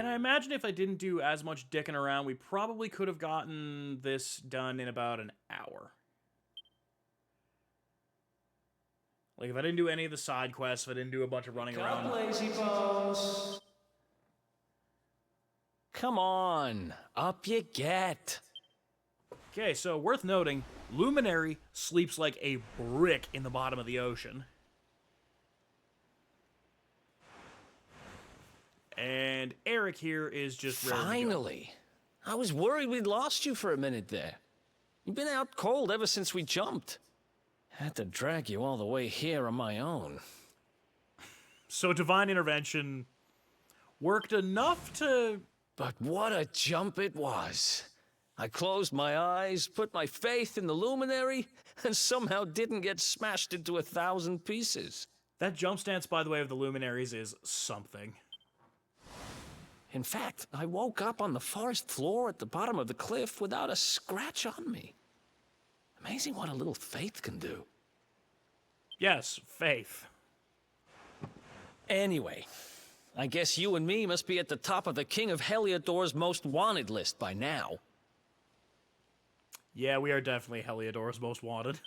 And I imagine if I didn't do as much dicking around, we probably could have gotten this done in about an hour. Like, if I didn't do any of the side quests, if I didn't do a bunch of running around. Lazy bones. Come on, up you get. Okay, so worth noting, Luminary sleeps like a brick in the bottom of the ocean. And Eric here is just ready to go. Finally. I was worried we'd lost you for a minute there. You've been out cold ever since we jumped. Had to drag you all the way here on my own. So divine intervention worked enough to... But what a jump it was. I closed my eyes, put my faith in the Luminary, and somehow didn't get smashed into 1,000 pieces. That jump stance, by the way, of the Luminaries is something. In fact, I woke up on the forest floor at the bottom of the cliff without a scratch on me. Amazing what a little faith can do. Yes, faith. Anyway, I guess you and me must be at the top of the King of Heliodor's most wanted list by now. Yeah, we are definitely Heliodor's most wanted.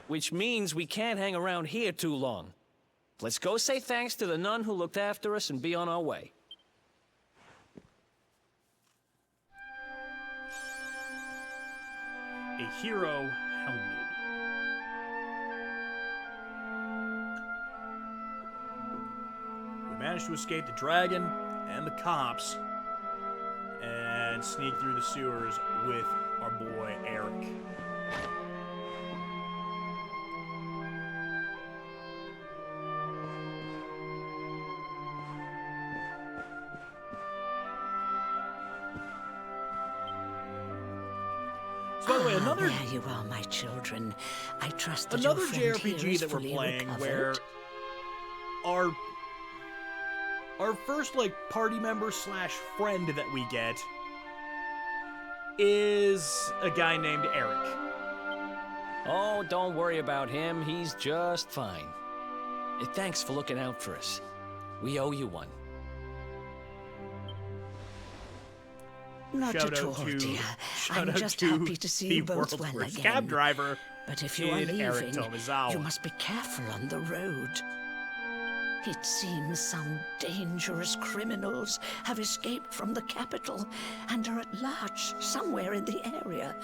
Which means we can't hang around here too long. Let's go say thanks to the nun who looked after us and be on our way. A hero helmet. We managed to escape the dragon and the cops and sneak through the sewers with our boy Eric. So, by the way, another... There you are, my children. I trust that Another your friend here JRPG is that we're fully playing recovered. where our first, like, party member slash friend that we get is a guy named Eric. Oh, don't worry about him. He's just fine. Thanks for looking out for us. We owe you one. Not Shout at out all, to- dear. shout I'm out just to happy to see the you both world's well worst again. cab driver But if you are in Eric leaving, Tomizawa. you must be careful on the road. It seems some dangerous criminals have escaped from the capital and are at large somewhere in the area.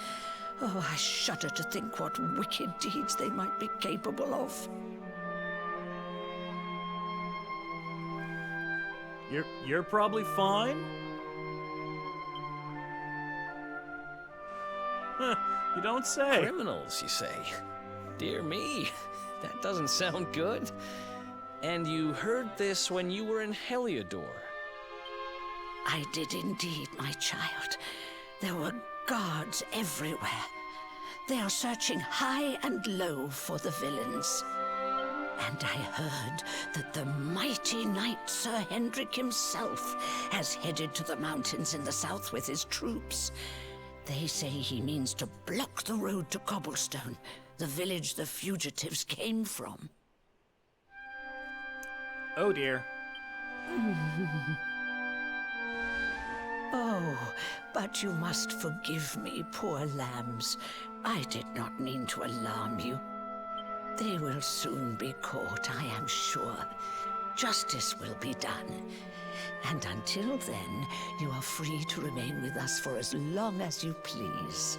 Oh, I shudder to think what wicked deeds they might be capable of. You're probably fine? Huh, you don't say. Criminals, you say? Dear me, that doesn't sound good. And you heard this when you were in Heliodor. I did indeed, my child. There were guards everywhere. They are searching high and low for the villains. And I heard that the mighty knight Sir Hendrik himself has headed to the mountains in the south with his troops. They say he means to block the road to Cobblestone, the village the fugitives came from. Oh dear. Oh, but you must forgive me, poor lambs. I did not mean to alarm you. They will soon be caught, I am sure. Justice will be done. And until then, you are free to remain with us for as long as you please.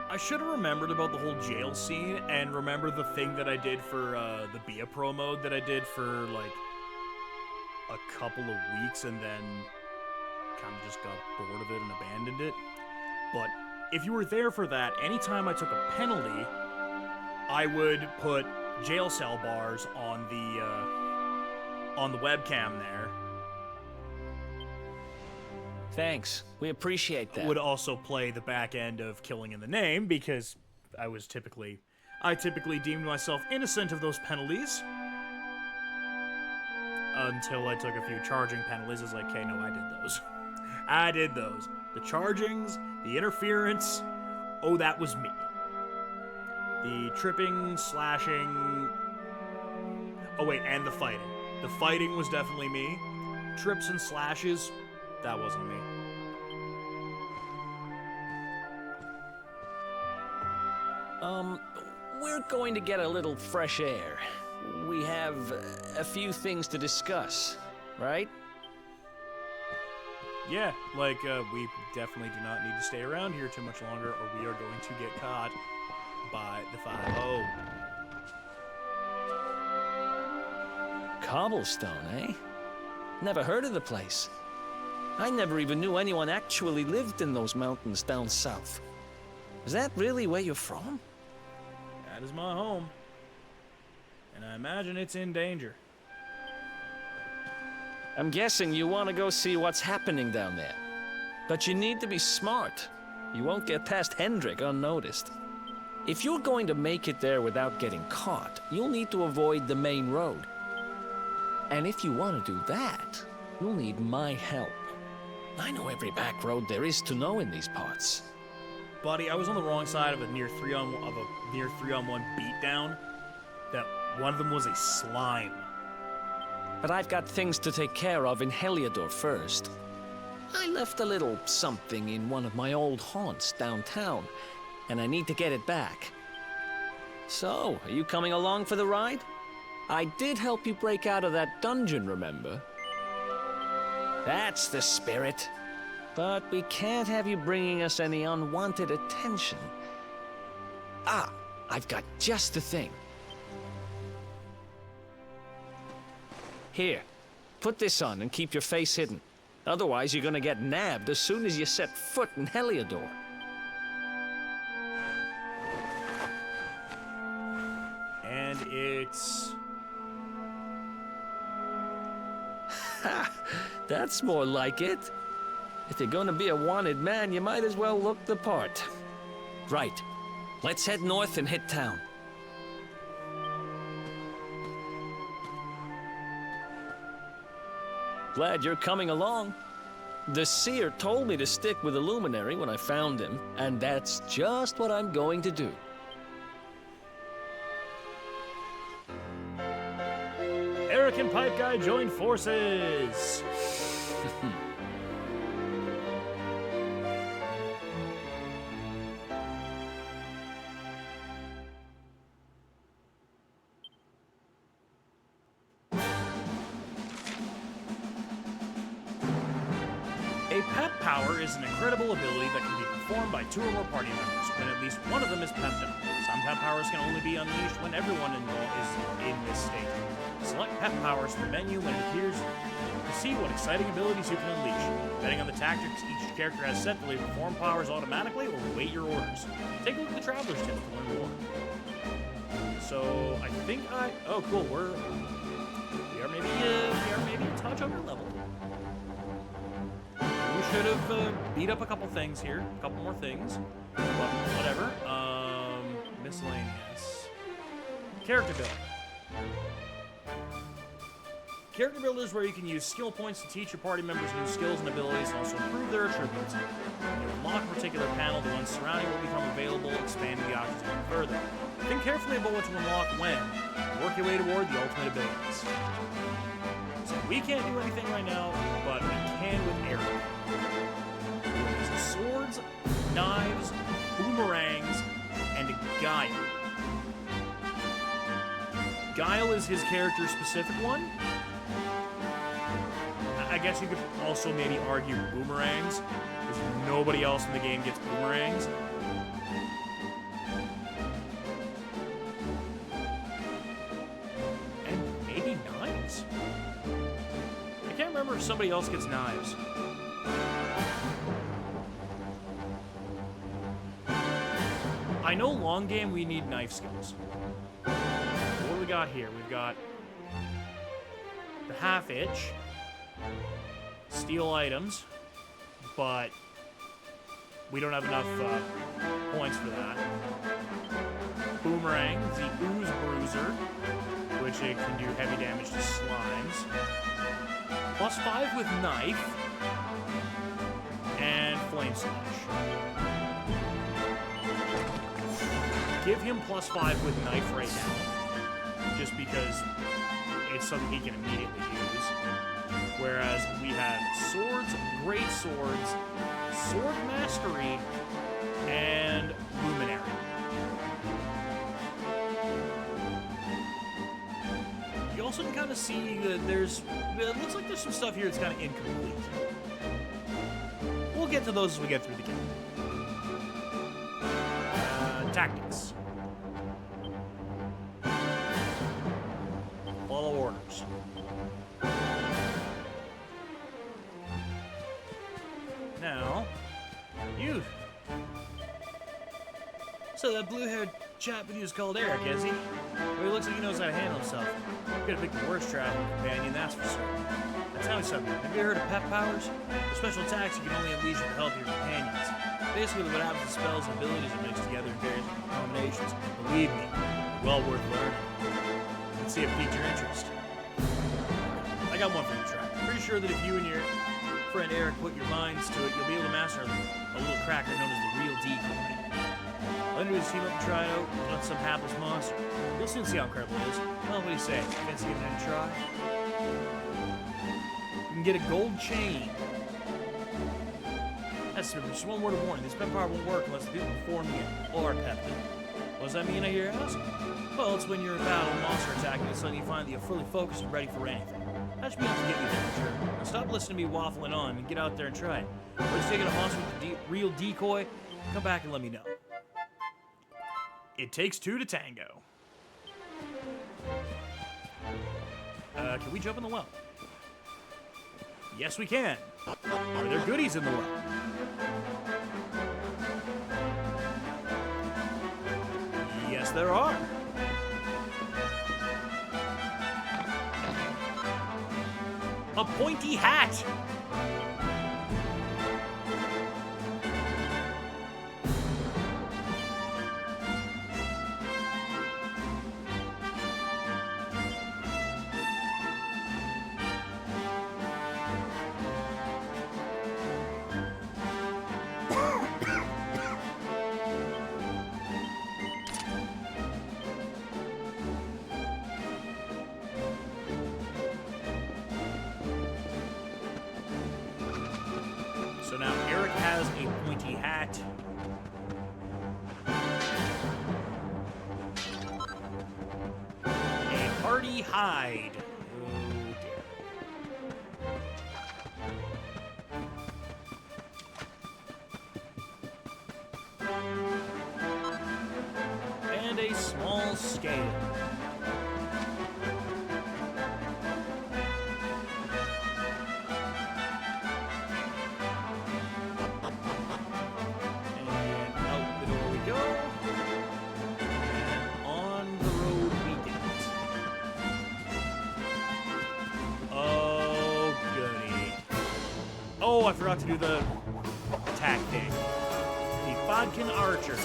I should have remembered about the whole jail scene and remember the thing that I did for the Bia Pro mode that I did for like a couple of weeks and then kind of just got bored of it and abandoned it. But if you were there for that, anytime I took a penalty, I would put jail cell bars on the webcam there. Thanks. We appreciate that. Would also play the back end of Killing in the Name because I typically deemed myself innocent of those penalties. Until I took a few charging penalties. I was like, okay, no, I did those. I did those. The chargings, the interference, oh, that was me. The tripping, slashing... Oh wait, and the fighting. The fighting was definitely me. Trips and slashes, that wasn't me. We're going to get a little fresh air. We have a few things to discuss, right? Yeah, like, we definitely do not need to stay around here too much longer, or we are going to get caught by the 5-0. Cobblestone, eh? Never heard of the place. I never even knew anyone actually lived in those mountains down south. Is that really where you're from? That is my home. And I imagine it's in danger. I'm guessing you want to go see what's happening down there. But you need to be smart. You won't get past Hendrik unnoticed. If you're going to make it there without getting caught, you'll need to avoid the main road. And if you want to do that, you'll need my help. I know every back road there is to know in these parts. Buddy, I was on the wrong side of a near 3-on-1 beatdown. That one of them was a slime. But I've got things to take care of in Heliodor first. I left a little something in one of my old haunts downtown, and I need to get it back. So, are you coming along for the ride? I did help you break out of that dungeon, remember? That's the spirit. But we can't have you bringing us any unwanted attention. Ah, I've got just the thing. Here, put this on and keep your face hidden. Otherwise, you're gonna get nabbed as soon as you set foot in Heliodor. And it's... Ha! That's more like it. If you're gonna be a wanted man, you might as well look the part. Right. Let's head north and hit town. Glad you're coming along. The seer told me to stick with the Luminary when I found him, and that's just what I'm going to do. Eric and Pipe Guy join forces! A pep power is an incredible ability that can be performed by 2 or more party members, when at least one of them is pepped up. Some pep powers can only be unleashed when everyone involved is in this state. Select pep powers from the menu when it appears to see what exciting abilities you can unleash. Depending on the tactics each character has set, they'll either perform powers automatically or wait your orders. Take a look at the Traveler's Tips to learn more. So, I think oh, cool, we are maybe a touch over level. We should have beat up a couple things here, a couple more things, but whatever. Miscellaneous. Character building. Character builder is where you can use skill points to teach your party members new skills and abilities and also improve their attributes. When you unlock a particular panel, the ones surrounding will become available, expanding the options even further. Think carefully about what to unlock when, and work your way toward the ultimate abilities. So we can't do anything right now, but we can with Erdrea. Swords, knives, boomerangs, and guile. Guile is his character's specific one. I guess you could also maybe argue boomerangs, because nobody else in the game gets boomerangs. And maybe knives? I can't remember if somebody else gets knives. I know long game we need knife skills. What do we got here? We've got the half itch, steal items, but we don't have enough points for that. Boomerang, the ooze bruiser, which it can do heavy damage to slimes. +5 with knife, and flame slash. give him +5 with knife right now, just because it's something he can immediately use. Whereas we have swords, great swords, sword mastery, and luminary. You also can kind of see that it looks like there's some stuff here that's kind of incomplete. We'll get to those as we get through the game. Tactics. Follow orders. Now, you. So that blue-haired chap with you is called Eric, is he? Well, he looks like he knows how to handle himself. Could have picked the worst traveling companion, that's for certain. Now tell me something. Have you heard of pep powers? They're special attacks you can only unleash with the help of your companions. Basically, what happens is spells and abilities are mixed together in various combinations. Believe me, well worth learning. Let's see if it piqued your interest. I got one for you to try. Pretty sure that if you and your friend Eric put your minds to it, you'll be able to master a little cracker known as the real decoy. All you do is team up and try it out on some hapless monster. You'll soon see how incredible it is. Well, what do you say? Fancy giving it a try? You can get a gold chain. That's just one word of warning. This pep power won't work unless the people performing it are pepped. What does that mean, I hear you ask? Well, it's when you're in battle, monster attacking, and suddenly you find that you're fully focused and ready for anything. That should be enough to get you there, sure. Now stop listening to me waffling on and get out there and try it. Or just taking a monster with the real decoy, come back and let me know. It takes two to tango. Can we jump in the well? Yes, we can. Are there goodies in the well? Yes, there are. A pointy hat. So now Eric has a pointy hat. A hardy hide. Oh dear. And a small scale. Oh, I forgot to do the attack thing. The Bodkin Archer.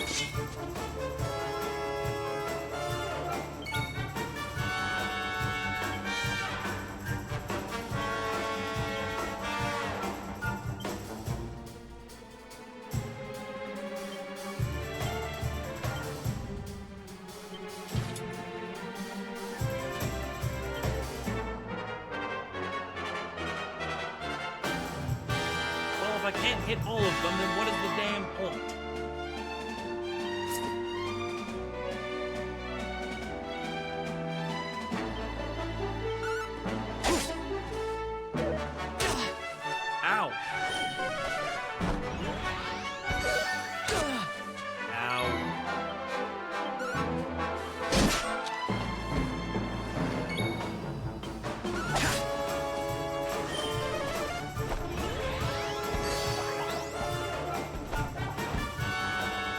If I can't hit all of them, then what is the damn point? Ow.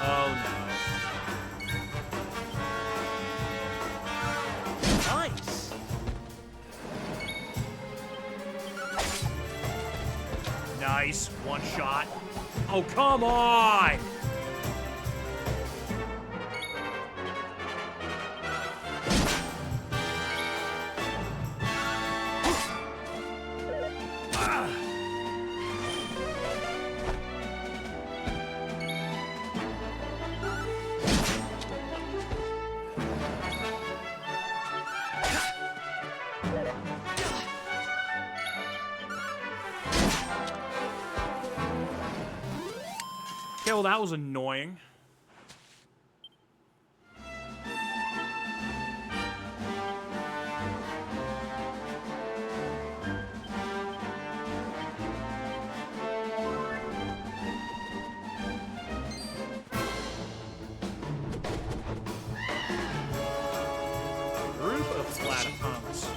Oh no. Nice! Nice, one shot. Oh, come on! Okay, well that was annoying. Group of platypums.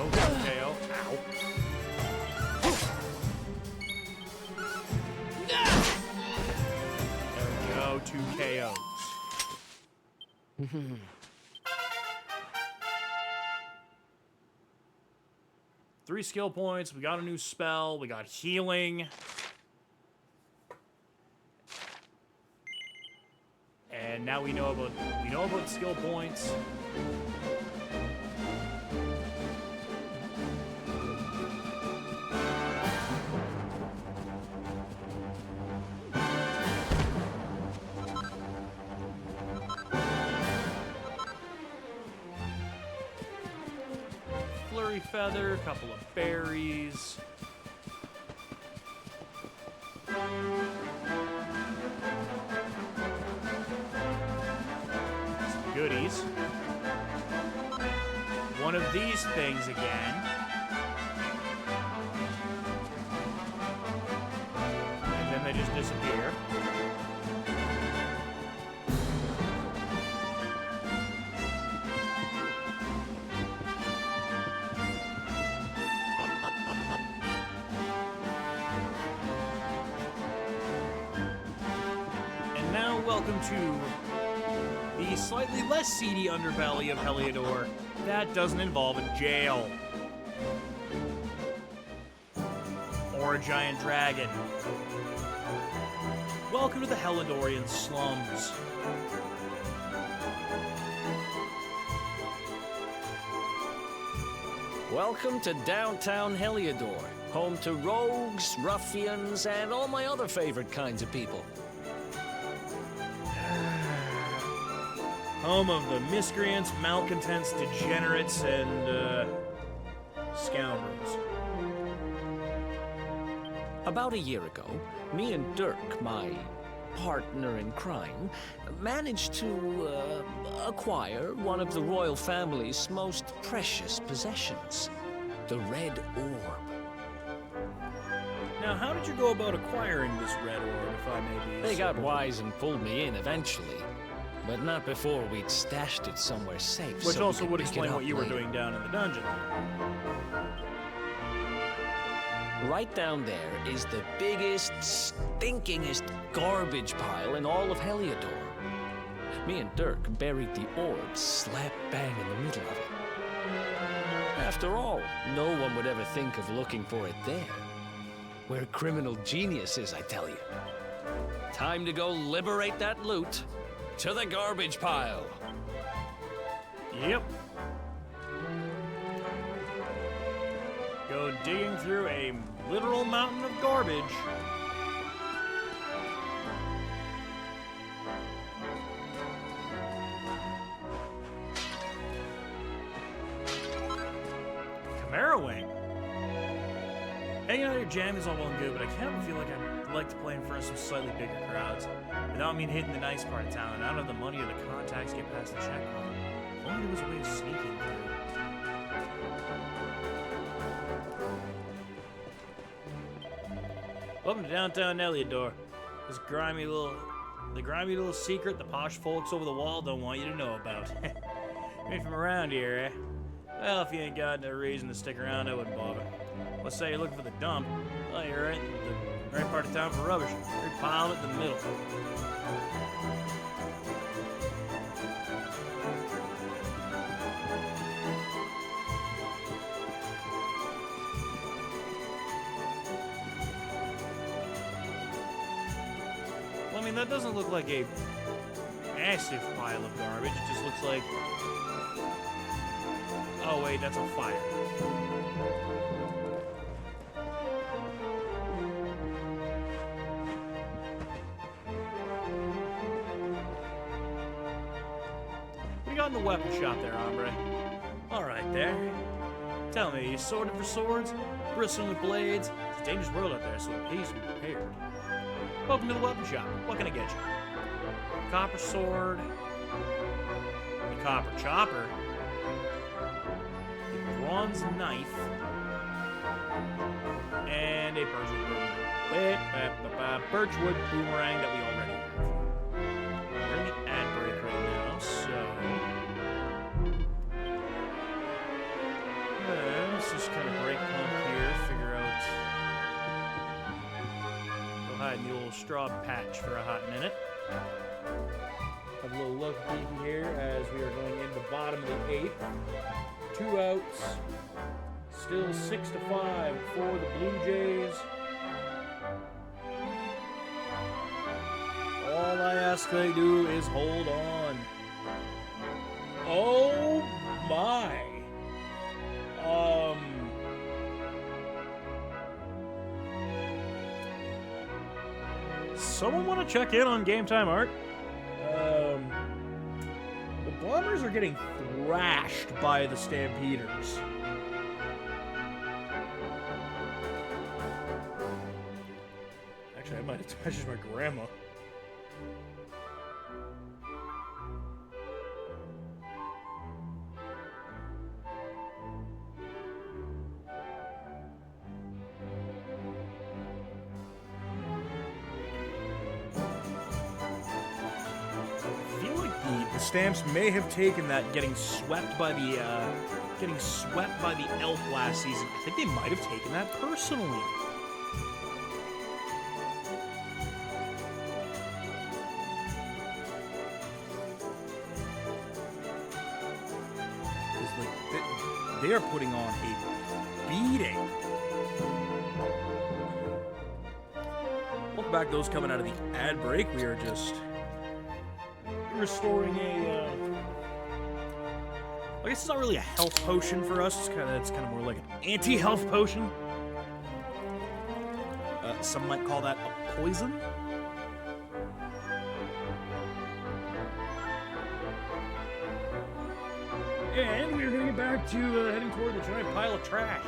Oh, KO. Ow. There we go, 2 KOs. Three skill points, we got a new spell, we got healing. And now we know about skill points. Flurry feather, a couple of berries. Some goodies. One of these things again. And then they just disappear. And now, welcome to the slightly less seedy underbelly of Heliodor that doesn't involve a jail. Or a giant dragon. Welcome to the Heliodorian slums. Welcome to downtown Heliodor, home to rogues, ruffians, and all my other favorite kinds of people. Home of the miscreants, malcontents, degenerates, and, scoundrels. About a year ago, me and Dirk, my partner in crime, managed to acquire one of the royal family's most precious possessions, the Red Orb. Now, how did you go about acquiring this red orb, if I may be? They got wise and pulled me in eventually, but not before we'd stashed it somewhere safe. Which so also we could would pick it explain up what you were later. doing down in the dungeon. Right down there is the biggest, stinkingest garbage pile in all of Heliodor. Me and Dirk buried the orb slap bang in the middle of it. After all, no one would ever think of looking for it there. We're criminal geniuses, I tell you. Time to go liberate that loot. To the garbage pile. Yep. Go digging through a literal mountain of garbage. Chimera Wing. Hanging out at your jam is all well and good, but I kind of feel like I'd like to play in front of some slightly bigger crowds. Without me hitting the nice part of town, and I don't have the money or the contacts to get past the checkpoint. If only there was a way of sneaking through. Welcome to downtown Heliodor. The grimy little secret the posh folks over the wall don't want you to know about. You ain't from around here, eh? Well, if you ain't got no reason to stick around, I wouldn't bother. Let's say you're looking for the dump. Well, you're right in the right part of town for rubbish. You're piled in the middle. Well, I mean, that doesn't look like a massive pile of garbage. It just looks like... Oh, wait, that's a fire. in the weapon shop there, hombre. All right, there. Tell me, you sorted for swords? Bristling with blades? It's a dangerous world out there, so it pays to be prepared. Welcome to the weapon shop. What can I get you? Copper sword. A copper chopper. A bronze knife. And a birchwood boomerang that we already have. We're in the ad break right now, so let's just kind of break pump here, figure out. Go hide in the old straw patch for a hot minute. Have a little look here as we are going into the bottom of the 8th. 2 outs. Still 6-5 for the Blue Jays. All I ask they do is hold on. Oh my. Someone want to check in on Game Time Art? The Bombers are getting thrashed by the Stampeders. Actually, I might have touched my grandma. Stamps may have taken that getting swept by the elk last season. I think they might have taken that personally. Because like they are putting on a beating. Welcome back, those coming out of the ad break. We are just restoring a I guess it's not really a health potion for us. It's kind of more like an anti-health potion. Some might call that a poison. And we're gonna get back to heading toward the giant pile of trash.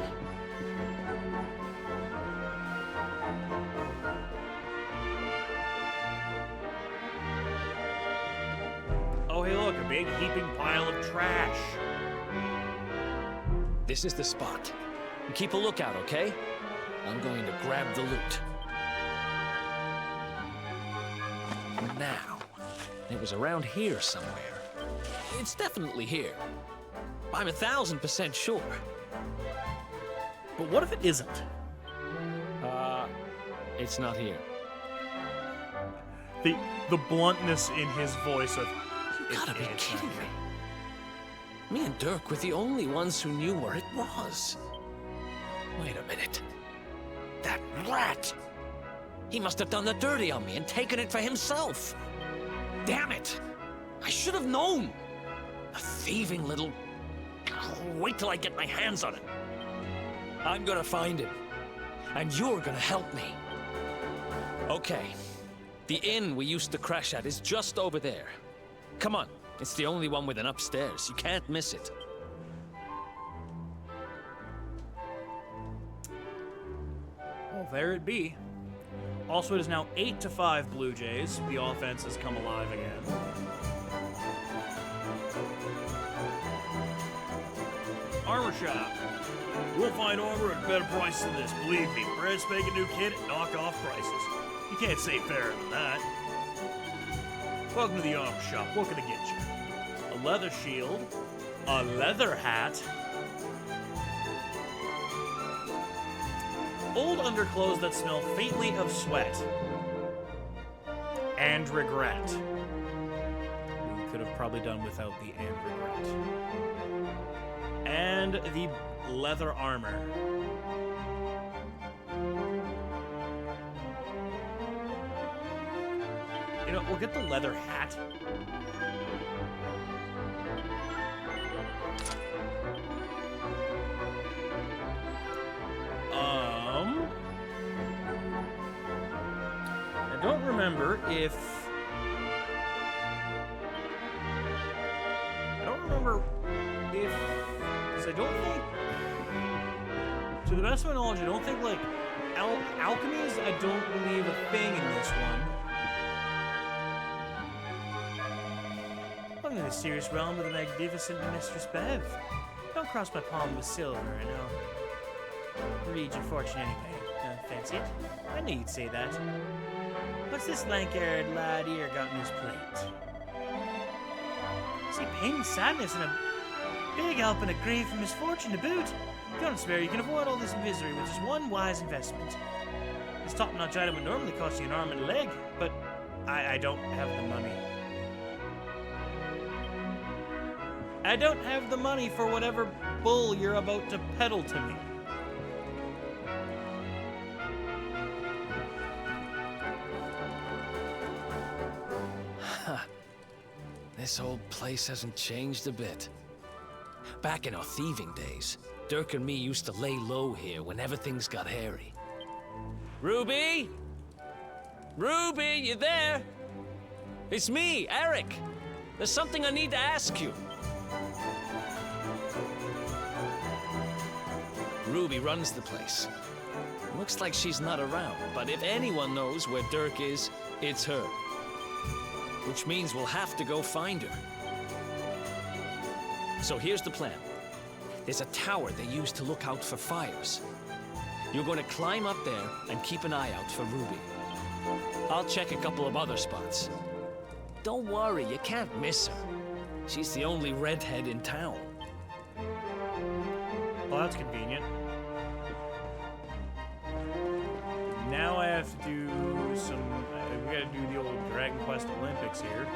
Oh, hey, look, a big heaping pile of trash. This is the spot. Keep a lookout, okay? I'm going to grab the loot. Now, it was around here somewhere. It's definitely here. I'm 1,000% sure. But what if it isn't? It's not here. The bluntness in his voice of... You gotta be kidding me. Me and Dirk were the only ones who knew where it was. Wait a minute. That rat! He must have done the dirty on me and taken it for himself. Damn it! I should have known! A thieving little... I'll wait till I get my hands on him. I'm gonna find him. And you're gonna help me. Okay. The inn we used to crash at is just over there. Come on. It's the only one with an upstairs. You can't miss it. Well, there it be. Also, it is now 8-5 Blue Jays. The offense has come alive again. Armor shop. We'll find armor at better prices than this. Believe me, brand spanking new kit at knockoff prices. You can't say fairer than that. Welcome to the armor shop. What can I get you? A leather shield, a leather hat, old underclothes that smell faintly of sweat, and regret. We could have probably done without the and regret. And the leather armor. You know, we'll get the leather hat. I don't remember To the best of my knowledge, I don't think, like, alchemy is, I don't believe, a thing in this one. I'm in the serious realm of the magnificent Mistress Bev. Don't cross my palm with silver, I know. Read your fortune anyway. Fancy it? I knew you'd say that. What's this lank-haired lad here got in his plate? See, pain and sadness and a big help and a grave for misfortune to boot. If you don't spare, you can avoid all this misery with just one wise investment. This top-notch item would normally cost you an arm and a leg, but I don't have the money. I don't have the money for whatever bull you're about to peddle to me. This old place hasn't changed a bit. Back in our thieving days, Dirk and me used to lay low here whenever things got hairy. Ruby? Ruby, you there? It's me, Eric. There's something I need to ask you. Ruby runs the place. Looks like she's not around, but if anyone knows where Dirk is, it's her. Which means we'll have to go find her. So here's the plan. There's a tower they use to look out for fires. You're going to climb up there and keep an eye out for Ruby. I'll check a couple of other spots. Don't worry, you can't miss her. She's the only redhead in town. Well, that's convenient. Now I have to do some... we gotta do the old Dragon Quest Olympics here.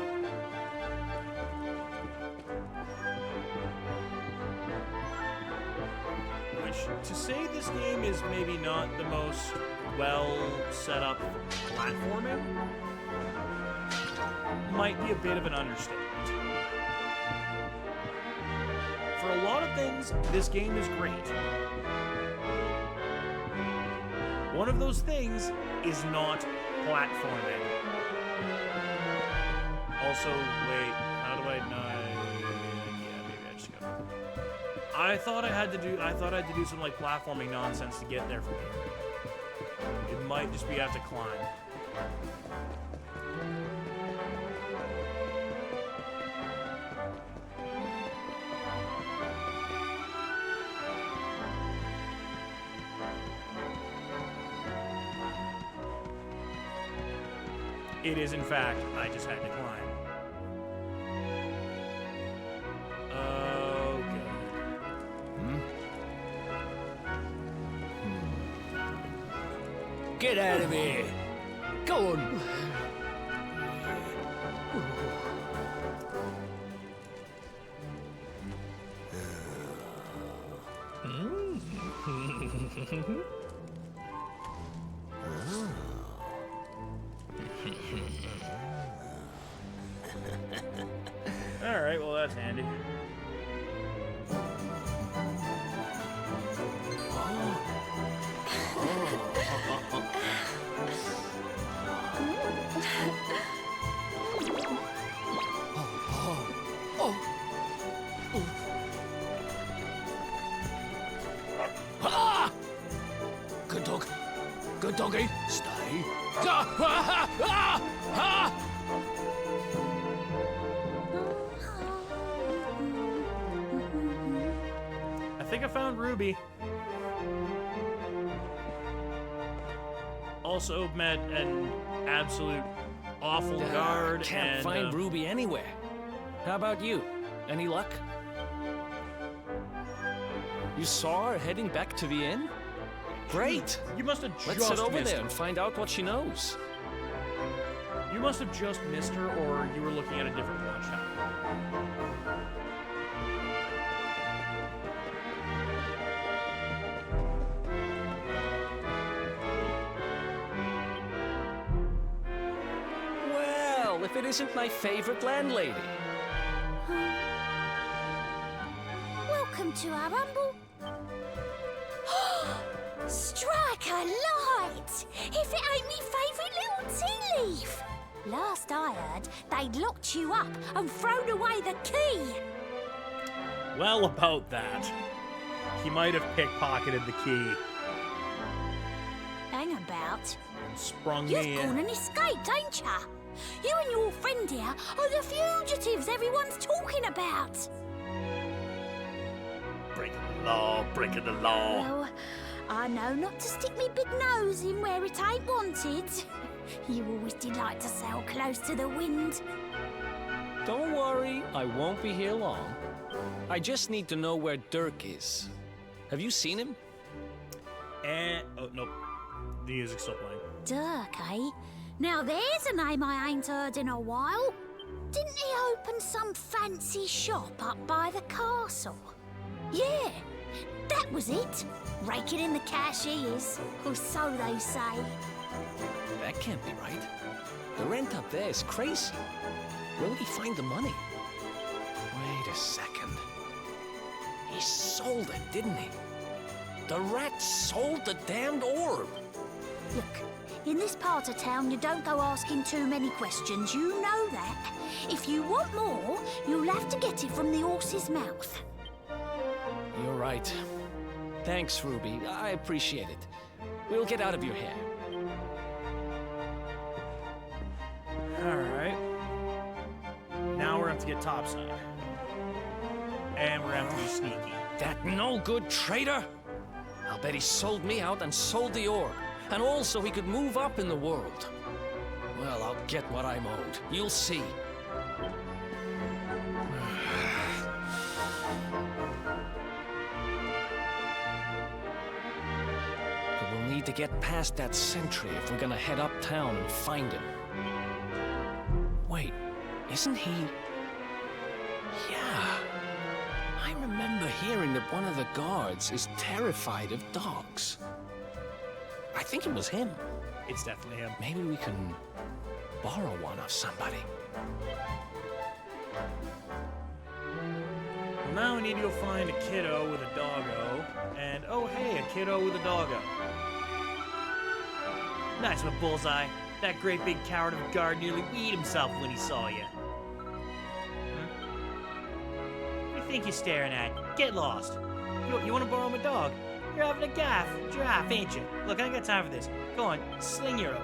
Which, to say this game is maybe not the most well set up platforming, might be a bit of an understatement. For a lot of things, this game is great. One of those things is not platforming. Also, wait, how do I not? Yeah, maybe I just go. I thought I had to do some like platforming nonsense to get there from here. It might just be I have to climb. It is, in fact, I just had to climb. Okay. Get out of here! Go on! Alright, well that's handy. Good dog. Good doggy. Stay. I think I found Ruby. Also met an absolute awful guard. Can't and, find Ruby anywhere. How about you? Any luck? You saw her heading back to the inn? Great! You must have Let's just sit over missed there her. and find out what she knows. You must have just missed her, or you were looking at a different one-shot. Well, if it isn't my favorite landlady. Welcome to our humble... Strike a light! If it ain't me favourite little tea leaf! Last I heard, they'd locked you up and thrown away the key! Well, about that. He might have pickpocketed the key. Hang about. Sprung You've me gone in. and escaped, ain't ya? You and your friend here are the fugitives everyone's talking about. Breaking the law, breaking the law. Well, I know not to stick me big nose in where it ain't wanted. You always delight to sail close to the wind. Don't worry, I won't be here long. I just need to know where Dirk is. Have you seen him? And oh nope, the music's still playing. Dirk, eh? Now there's a name I ain't heard in a while. Didn't he open some fancy shop up by the castle? Yeah, that was it. Raking in the cash he is, or so they say. That can't be right. The rent up there is crazy. Where would he find the money? Wait a second. He sold it, didn't he? The rat sold the damned orb. Look, in this part of town, you don't go asking too many questions. You know that. If you want more, you'll have to get it from the horse's mouth. You're right. Thanks, Ruby. I appreciate it. We'll get out of your hair. Alright. Now we're gonna have to get topside. And we're gonna have to be sneaky. That no-good traitor? I'll bet he sold me out and sold the orb. And also he could move up in the world. Well, I'll get what I'm owed. You'll see. But we'll need to get past that sentry if we're gonna head uptown and find him. Wait, isn't he... Yeah. I remember hearing that one of the guards is terrified of dogs. I think it was him. It's definitely him. Maybe we can borrow one of somebody. Well, now we need to go find a kiddo with a doggo. And oh hey, a kiddo with a doggo. Nice one, Bullseye. That great big coward of a guard nearly weed himself when he saw you. What do you think you're staring at? Get lost. You want to borrow my dog? You're having a giraffe, ain't you? Look, I ain't got time for this. Go on, sling your oak.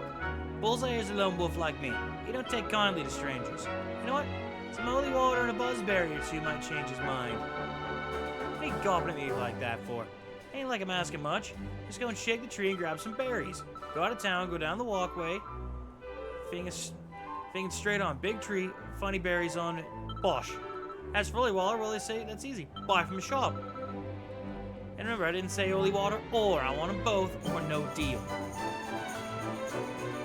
Bullseye is a lone wolf like me. He don't take kindly to strangers. You know what? Some holy water and a buzzberry or two might change his mind. What are you gawping at me like that for? Ain't like I'm asking much. Just go and shake the tree and grab some berries. Go out of town, go down the walkway. Finging straight on. Big tree, funny berries on it. Bosh. As for holy water, well, they say that's easy. Buy from a shop. And remember, I didn't say holy water or. I want them both or no deal.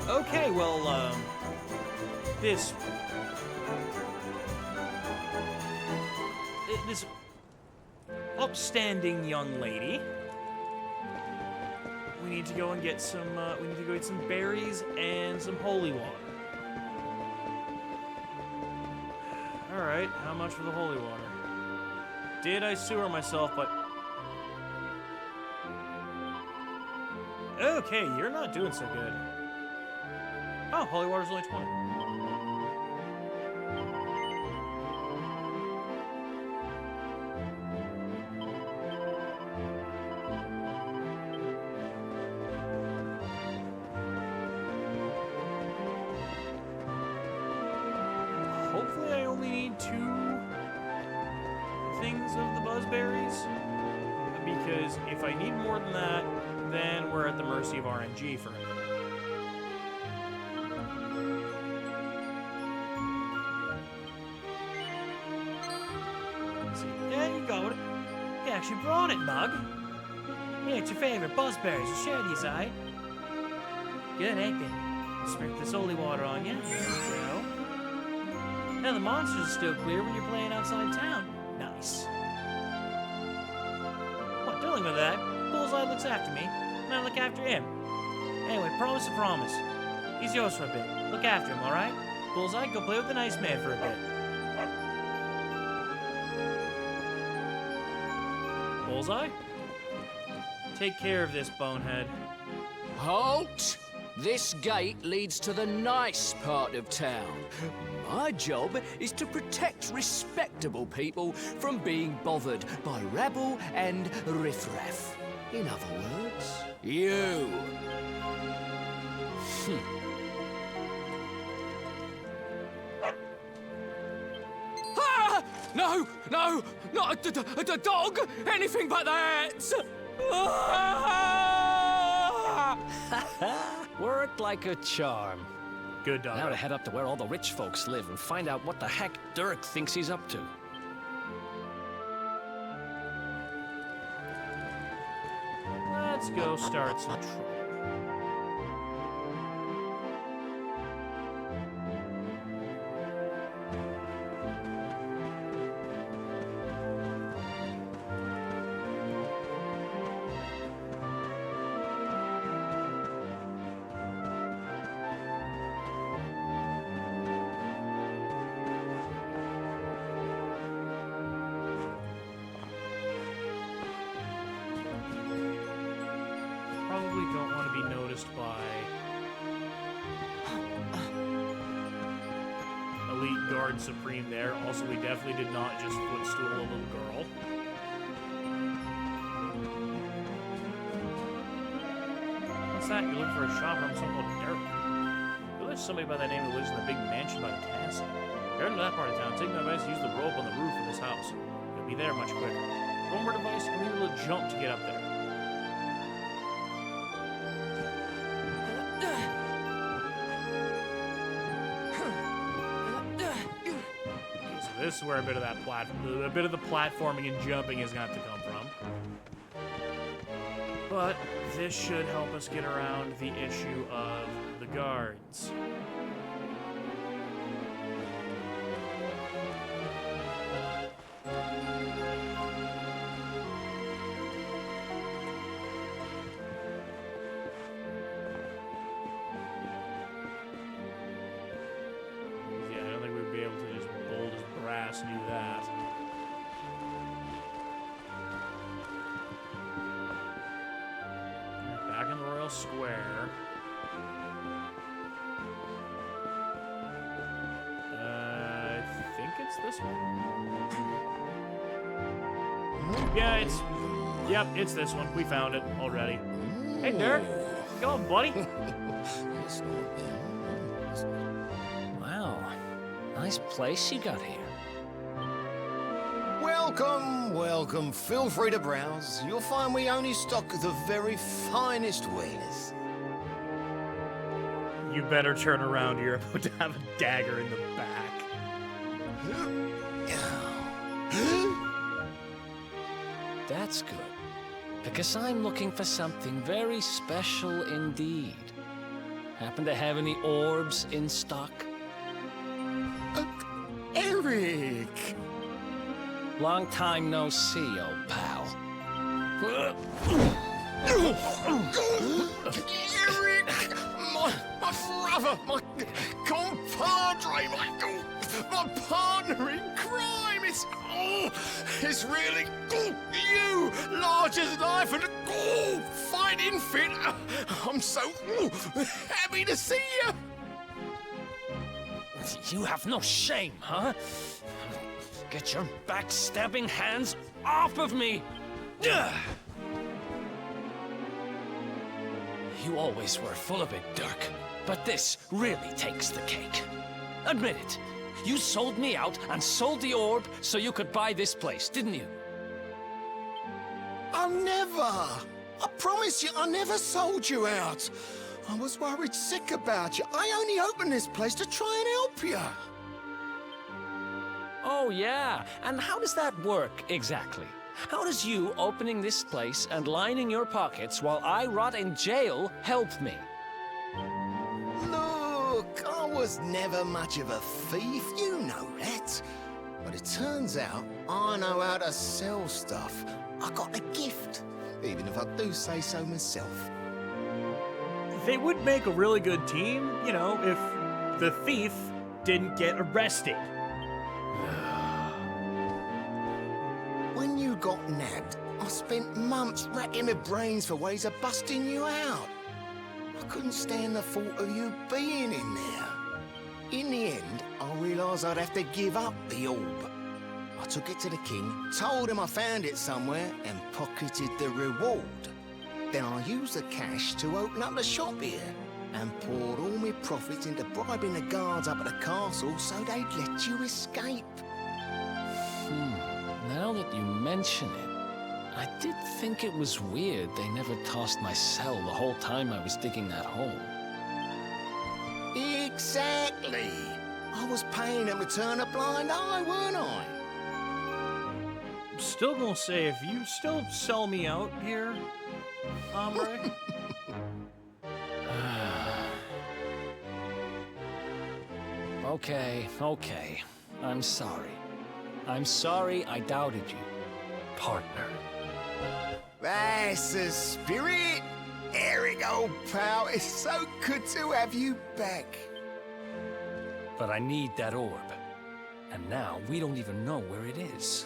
Okay, well, this upstanding young lady. We need to go and get some. We need to go get some berries and some holy water. All right, how much for the holy water? Did I sewer myself? But okay, you're not doing so good. Oh, holy water's only 20. Hopefully I only need 2 things of the buzzberries, because if I need more than that, then we're at the mercy of RNG for a minute. Let's see. Yeah, you got it. You actually brought it, Mug. Yeah, it's your favorite buzzberries. We'll share these, aight? Good, ain't they? Sprinkle this holy water on you. There we go. Now the monsters are still clear when you're playing outside town. Nice. What, dealing with that? Bullseye looks after me, and I look after him. Anyway, promise to promise. He's yours for a bit. Look after him, alright? Bullseye, go play with the nice man for a bit. Bullseye? Take care of this, bonehead. Halt! This gate leads to the nice part of town. My job is to protect respectable people from being bothered by rabble and riffraff. In other words, you. Ah! No, no, not a dog! Anything but that! Ah! Worked like a charm. Good dog. Now to head up to where all the rich folks live and find out what the heck Dirk thinks he's up to. Let's go start some trouble. Probably don't want to be noticed by Elite Guard Supreme there. Also, we definitely did not just footstool a little girl. What's that? You're looking for a shop from someone called Dirk. There's somebody by that name who lives in the big mansion by the castle. Go to that part of town. Take my advice to use the rope on the roof of this house. You'll be there much quicker. One more device, you need a little jump to get up there. This is where a bit of that a bit of the platforming and jumping is going to have to come from. But this should help us get around the issue of the guards. Do that. Back in the Royal Square. I think it's this one. Yeah, yep, it's this one. We found it already. Hey, Dirk. Go on, buddy. Wow. Nice place you got here. Welcome, welcome. Feel free to browse. You'll find we only stock the very finest wares. You better turn around. You're about to have a dagger in the back. That's good. Because I'm looking for something very special indeed. Happen to have any orbs in stock? Eric! Long time no see, old pal. Eric! My brother, my compadre, my partner in crime! It's really you! Large as life and fighting fit! I'm so happy to see you! You have no shame, huh? Get your backstabbing hands off of me! Ugh. You always were full of it, Dirk. But this really takes the cake. Admit it. You sold me out and sold the orb so you could buy this place, didn't you? I never! I promise you, I never sold you out. I was worried sick about you. I only opened this place to try and help you. Oh, yeah. And how does that work, exactly? How does you opening this place and lining your pockets while I rot in jail help me? Look, I was never much of a thief, you know that. But it turns out I know how to sell stuff. I got a gift, even if I do say so myself. They would make a really good team, you know, if the thief didn't get arrested. When you got nabbed, I spent months racking my brains for ways of busting you out. I couldn't stand the thought of you being in there. In the end, I realised I'd have to give up the orb. I took it to the king, told him I found it somewhere, and pocketed the reward. Then I used the cash to open up the shop here, and poured all my profits into bribing the guards up at the castle so they'd let you escape. Now that you mention it, I did think it was weird they never tossed my cell the whole time I was digging that hole. Exactly. I was paying them to turn a blind eye, weren't I? I'm still gonna say, if you still sell me out here, hombre. Okay. I'm sorry. I'm sorry I doubted you, partner. That's the spirit. Eric, old pal, it's so good to have you back. But I need that orb. And now we don't even know where it is.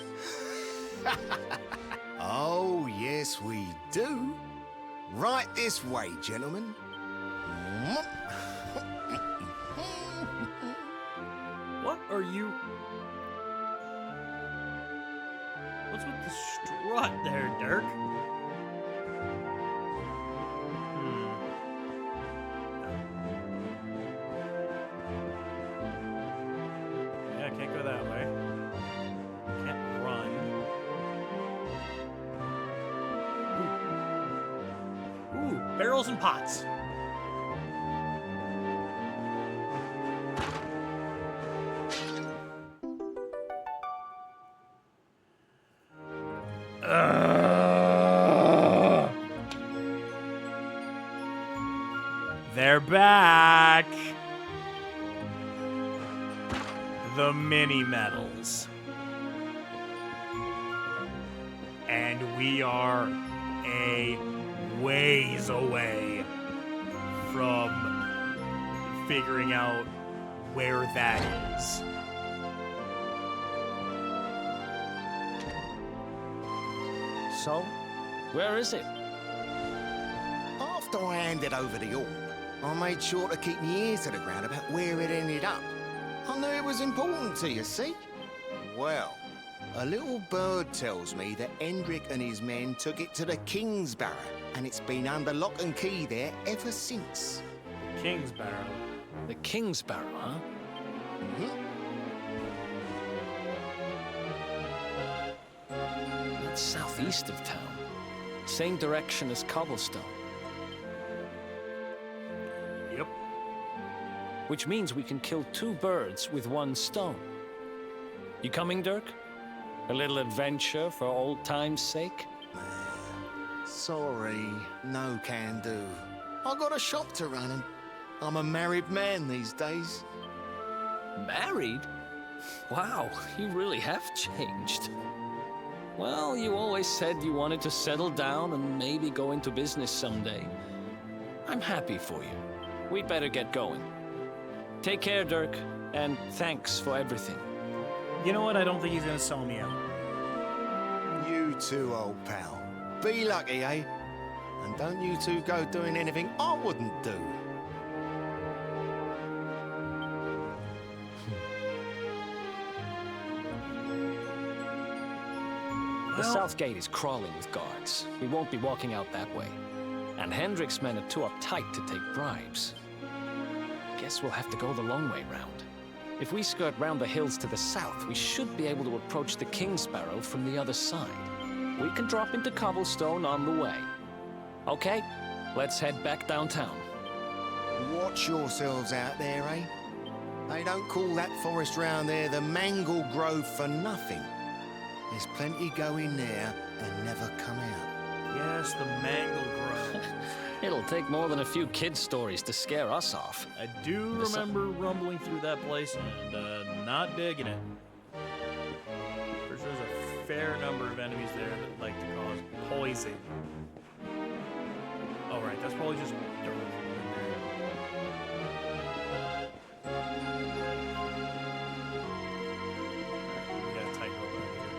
Oh, yes, we do. Right this way, gentlemen. What are you? What's with the strut there, Dirk? Yeah, I can't go that way. Can't run. Ooh, barrels and pots. They're back! The mini medals. And we are a ways away from figuring out where that is. So, where is it? After I handed over the orb, I made sure to keep my ears to the ground about where it ended up. I knew it was important to you, see? Well, a little bird tells me that Hendrik and his men took it to the King's Barrow, and it's been under lock and key there ever since. King's Barrow. The King's Barrow, huh? That's southeast of town. Same direction as Cobblestone. Yep. Which means we can kill two birds with one stone. You coming, Dirk? A little adventure for old time's sake? Sorry, no can do. I got a shop to run and I'm a married man these days. Married? Wow, you really have changed. Well, you always said you wanted to settle down and maybe go into business someday. I'm happy for you. We'd better get going. Take care, Dirk, and thanks for everything. You know what? I don't think he's gonna sell me out. You too, old pal. Be lucky, eh? And don't you two go doing anything I wouldn't do. The south gate is crawling with guards. We won't be walking out that way. And Hendrik's men are too uptight to take bribes. Guess we'll have to go the long way round. If we skirt round the hills to the south, we should be able to approach the King's Barrow from the other side. We can drop into Cobblestone on the way. Okay, let's head back downtown. Watch yourselves out there, eh? They don't call that forest round there the Mangle Grove for nothing. There's plenty go in there and never come out. Yes, the Mangle Grove. It'll take more than a few kid stories to scare us off. I do remember rumbling through that place and not digging it. There's a fair number of enemies there that like to cause poison. Oh, right, that's probably just dirt in there. We gotta tighten up over here.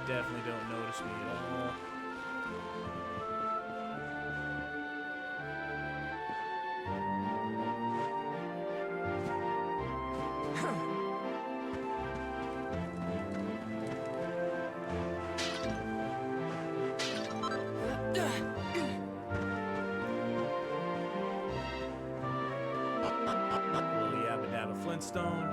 definitely don't notice me at all. Little Yabba Dabba Flintstone.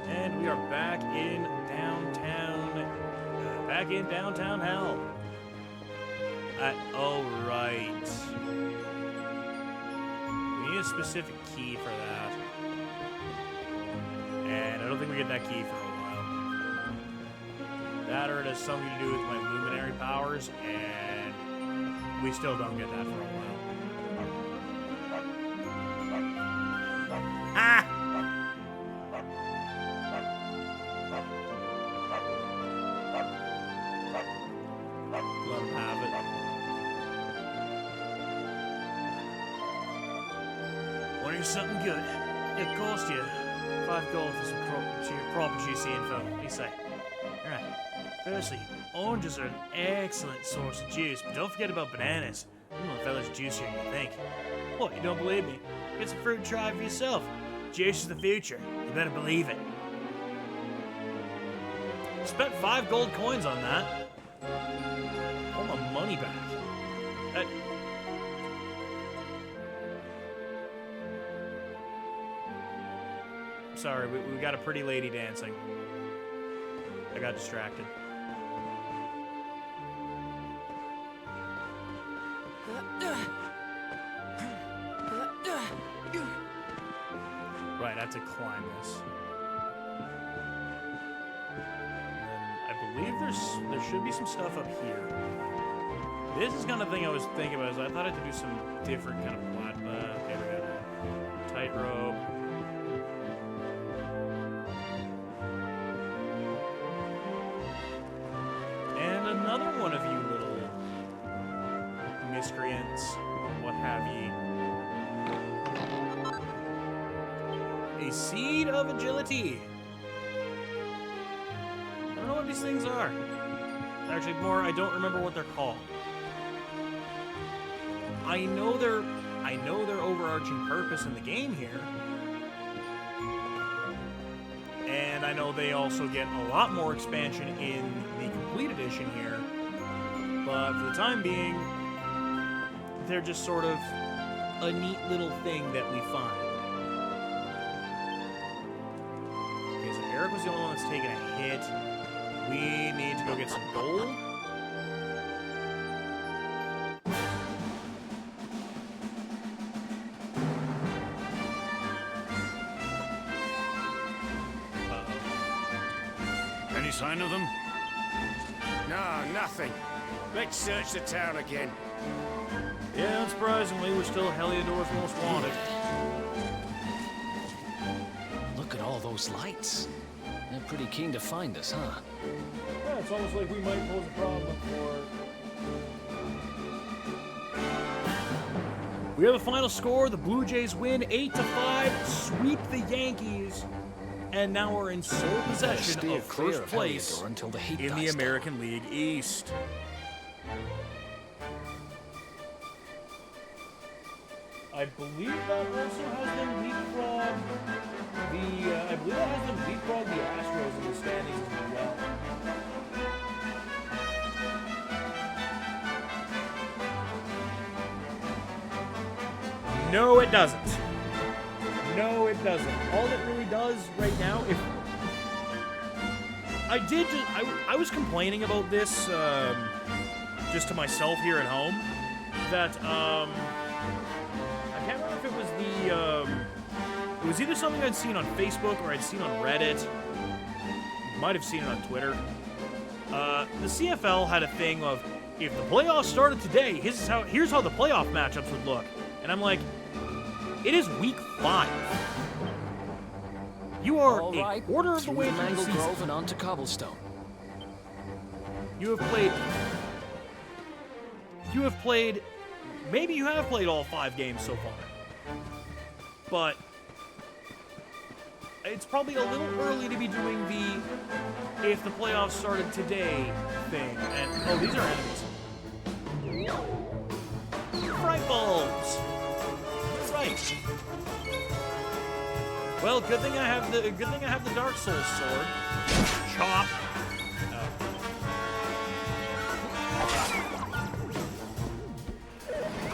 And we are back in downtown. Back in downtown hell. Oh, right. We need a specific key for that. And I don't think we get that key for a while. That or it has something to do with my Luminary powers, and we still don't get that for a while. Ah! Let him have it. Want to hear something good? It cost you 5 gold for some proper juicy info. What do you say? Alright. Firstly, oranges are an excellent source of juice, but don't forget about bananas. The fella's juicier than you think. What, you don't believe me? Get some fruit and try it for yourself. Juice is the future. You better believe it. Spent 5 gold coins on that. All my money back. Sorry, we got a pretty lady dancing. I got distracted. Right, I have to climb this. And I believe there should be some stuff up here. This is kind of thing I was thinking about. Is I thought I had to do some different kind of plot. Okay, we got a tightrope. And another one of you little miscreants, what have ye. A seed of agility. I don't know what these things are. Actually, more, I don't remember what they're called. I know their overarching purpose in the game here. And I know they also get a lot more expansion in the complete edition here. But for the time being, they're just sort of a neat little thing that we find. Okay, so Eric was the only one that's taken a hit. We need to go get some gold. Any sign of them? No, nothing. Let's search the town again. Yeah, unsurprisingly, we're still Heliodor's most wanted. Look at all those lights. They're pretty keen to find us, huh? Yeah, it's almost like we might pose a problem for... We have a final score. The Blue Jays win 8-5, sweep the Yankees, and now we're in sole possession of first place until the heat in the American League East. I believe that also has them leapfrog I believe that has them leapfrog the Astros in the standings as well. No, it doesn't. No, it doesn't. All it really does right now, if I was complaining about this just to myself here at home, that I can't remember if it was it was either something I'd seen on Facebook or I'd seen on Reddit. Might have seen it on Twitter. The CFL had a thing of, if the playoffs started today, here's how the playoff matchups would look. And I'm like, it is week 5. You are a quarter of the way through the season. Grove and onto cobblestone. You have played, maybe you have played all 5 games so far. But it's probably a little early to be doing the if the playoffs started today thing. And oh, these are enemies. Fright bulbs. Right. Well, good thing I have the Dark Souls sword. Chop.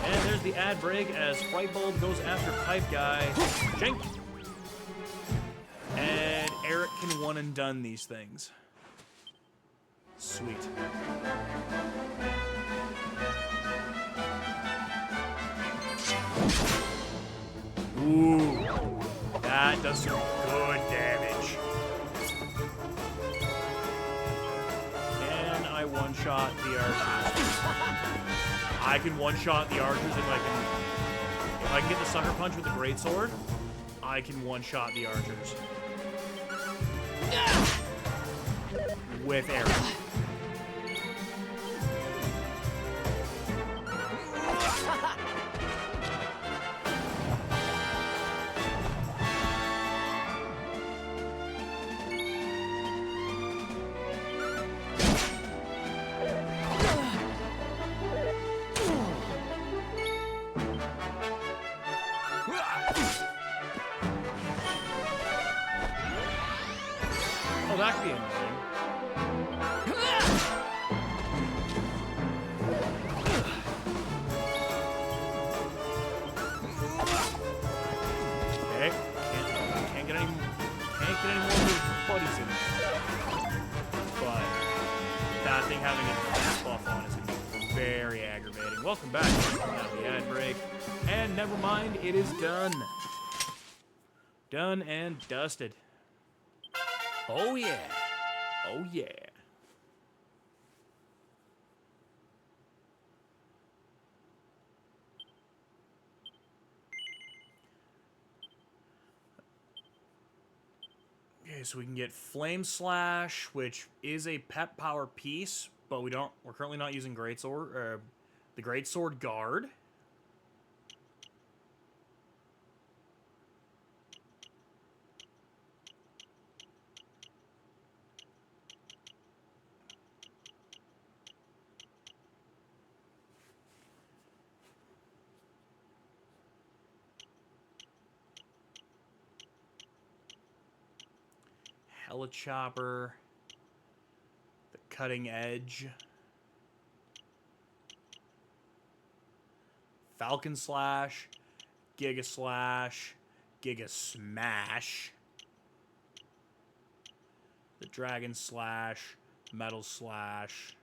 And there's the ad break as Fright Bulb goes after Pipe Guy. Jink. And Eric can one and done these things. Sweet. Ooh, that does some good damage. Can I one-shot the archers? I can one-shot the archers if I can get the sucker punch with the greatsword. I can one-shot the archers with arrows. Oh, that could be annoying. Okay, can't get any more of those buddies in there. But that thing having a defense buff on is gonna be very aggravating. Welcome back. Now the ad break, and never mind, it is done. Done and dusted. Oh yeah. Oh yeah. Okay, so we can get Flame Slash, which is a pep power piece, but we're currently not using Greatsword, the Greatsword Guard. Chopper, the Cutting Edge, Falcon Slash, Giga Slash, Giga Smash, the Dragon Slash, Metal Slash,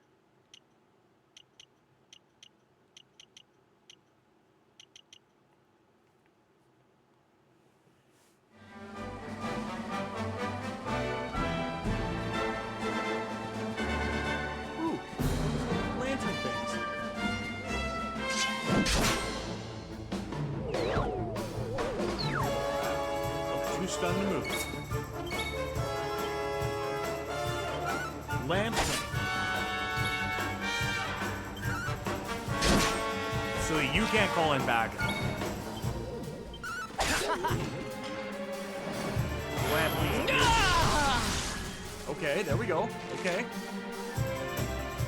stun to move. Lamp Swing. So you can't call in back. Lamp Swing. Okay, there we go. Okay.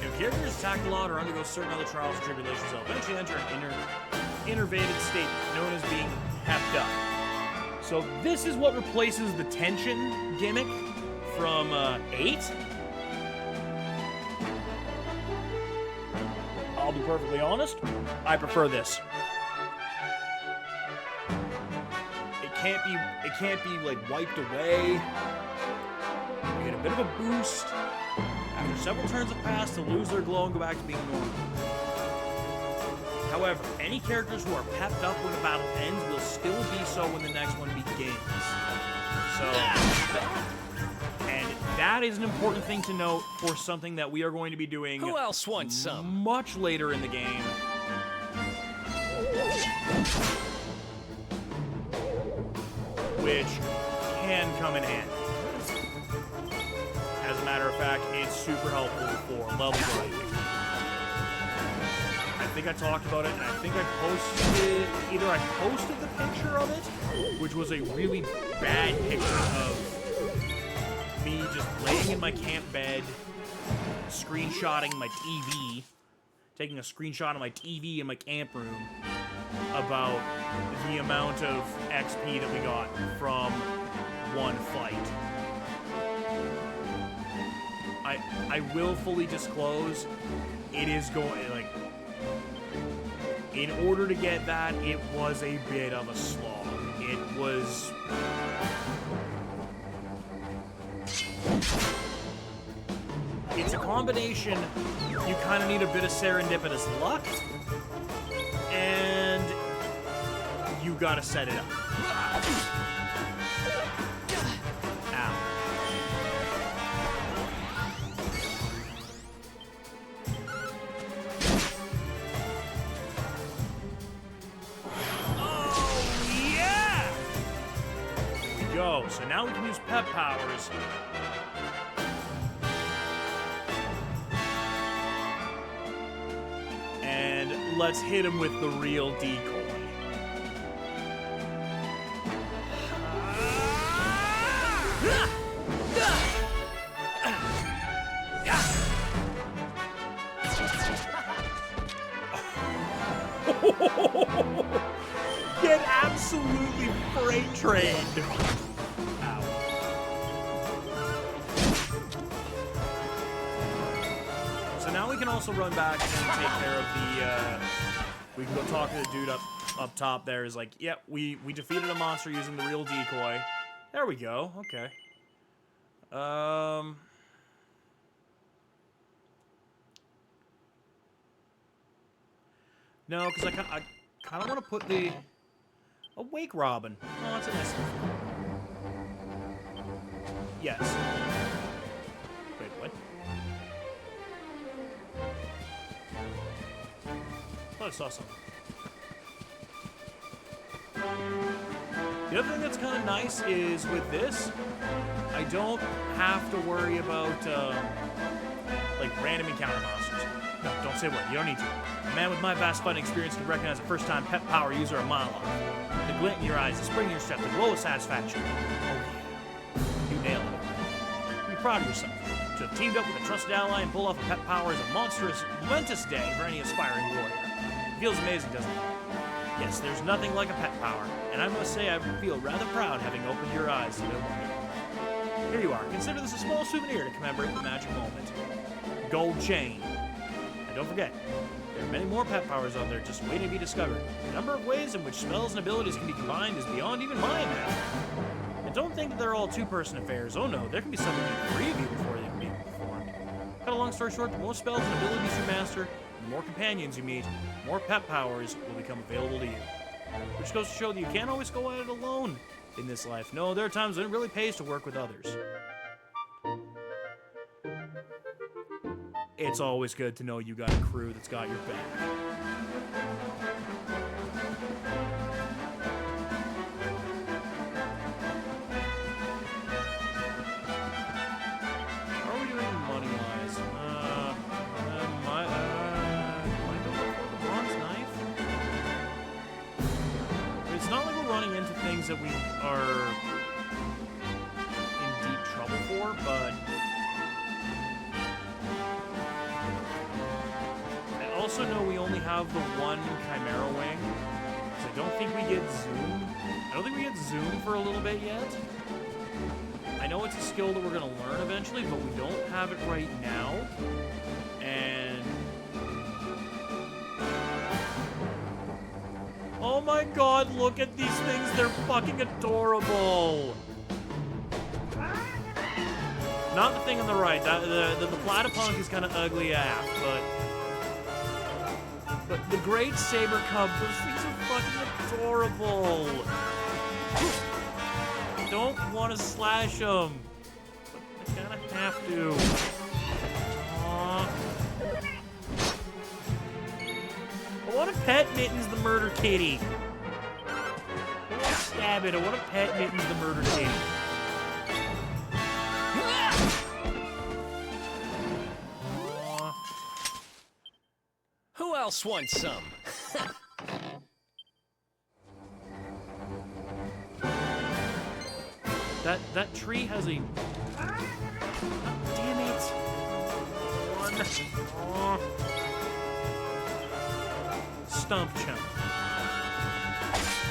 If characters attack a lot or undergo certain other trials and tribulations, they'll eventually enter an innervated state known as being hepped up. So this is what replaces the tension gimmick from 8. I'll be perfectly honest, I prefer this. It can't be like wiped away. You get a bit of a boost. After several turns have passed, they'll lose their glow and go back to being normal. However, any characters who are pepped up when a battle ends will still be so when the next one begins. So, and that is an important thing to note for something that we are going to be doing. Who else wants some? Much later in the game. Which can come in handy. As a matter of fact, it's super helpful for level grinding. I think I talked about it, and I think I posted, either I posted the picture of it, which was a really bad picture of me just laying in my camp bed, screenshotting my TV, taking a screenshot of my TV in my camp room about the amount of XP that we got from one fight. I will fully disclose, it is going, like, in order to get that, it was a bit of a slog. It was... It's a combination, you kind of need a bit of serendipitous luck, and you gotta set it up. Ow. Oh, yeah! Here we go. So now we can use pep powers. And let's hit him with the real decoy. Get absolutely freight trained. Ow. So now we can also run back and take care of the, we can go talk to the dude up top there. Is like, yeah, we defeated a monster using the real decoy. There we go, okay. No, because I kind of want to put the... Awake Robin. Oh, that's a nice thing. Yes. Wait, what? I thought I saw something. The other thing that's kind of nice is with this, I don't have to worry about, like, random encounter monsters. No, don't say what. You don't need to. A man with my vast fighting experience can recognize a first-time pet power user a mile off. The glint in your eyes, the spring in your step, the glow of satisfaction. Oh, yeah. You nailed it. Be proud of yourself. To have teamed up with a trusted ally and pull off a pet power is a monstrous, momentous day for any aspiring warrior. It feels amazing, doesn't it? Yes, there's nothing like a pet power, and I must say I feel rather proud having opened your eyes to their wonder. Here you are. Consider this a small souvenir to commemorate the magic moment. Gold chain. And don't forget, there are many more pet powers out there just waiting to be discovered. The number of ways in which spells and abilities can be combined is beyond even my imagination. And don't think that they're all two-person affairs. Oh no, there can be something in three of you before they can be performed. Cut a long story short, the more spells and abilities you master, the more companions you meet, the more pet powers will become available to you. Which goes to show that you can't always go at it alone in this life. No, there are times when it really pays to work with others. It's always good to know you got a crew that's got your back. How are we doing money-wise? Might go for the bronze knife. It's not like we're running into things that we are in deep trouble for, but... I also know we only have the one Chimera Wing, so I don't think we get Zoom. I don't think we get Zoom for a little bit yet. I know it's a skill that we're going to learn eventually, but we don't have it right now. And... oh my god, look at these things. They're fucking adorable. Not the thing on the right. The Platypunk is kind of ugly AF, but the Great Saber Cub, those things are fucking adorable. I don't want to slash them, but I kind of have to. Aww. I want to pet Mittens the Murder Kitty. I want to stab it. I want to pet Mittens the Murder Kitty. else wants some. That tree has a... Damn it! One. Stump chunk.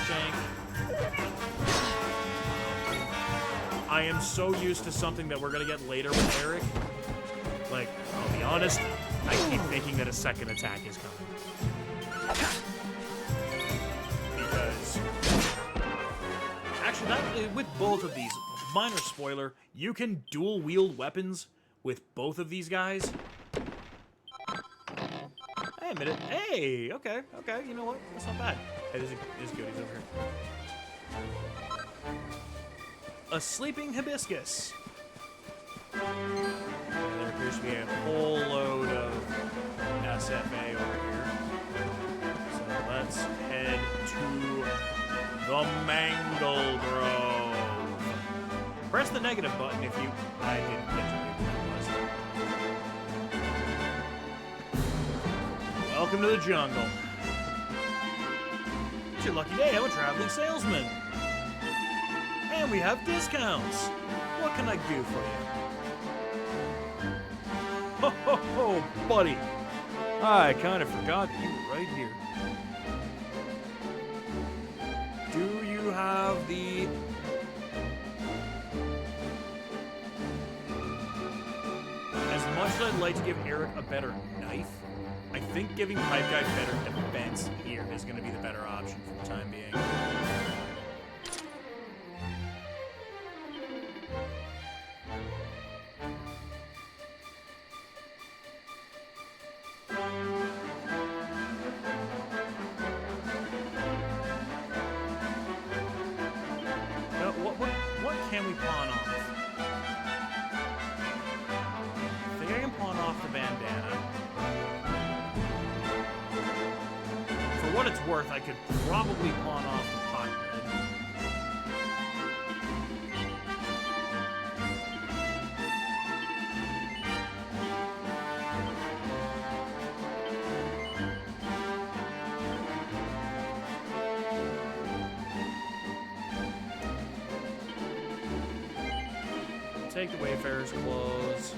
Shank. I am so used to something that we're gonna get later with Eric. Like, I'll be honest, I keep thinking that a second attack is coming. Because... Actually, that, with both of these, minor spoiler, you can dual wield weapons with both of these guys. Hey, a minute. Hey, okay, you know what? That's not bad. Hey, there's goodies over here. A sleeping hibiscus. And there appears to be a whole load of SFA over here. So let's head to the Mangle Grove. Press the negative button if you... I didn't get to read what that was. Welcome to the jungle. It's your lucky day. I'm a traveling salesman. And we have discounts. What can I do for you? Ho, ho, ho, buddy. I kind of forgot you were right here. Do you have the... As much as I'd like to give Eric a better knife, I think giving Pipe Guy better defense here is going to be the better option for the time being. What can we pawn off? I think I can pawn off the bandana. For what it's worth, I could probably pawn off the pot lid. Take the Wayfarer's clothes.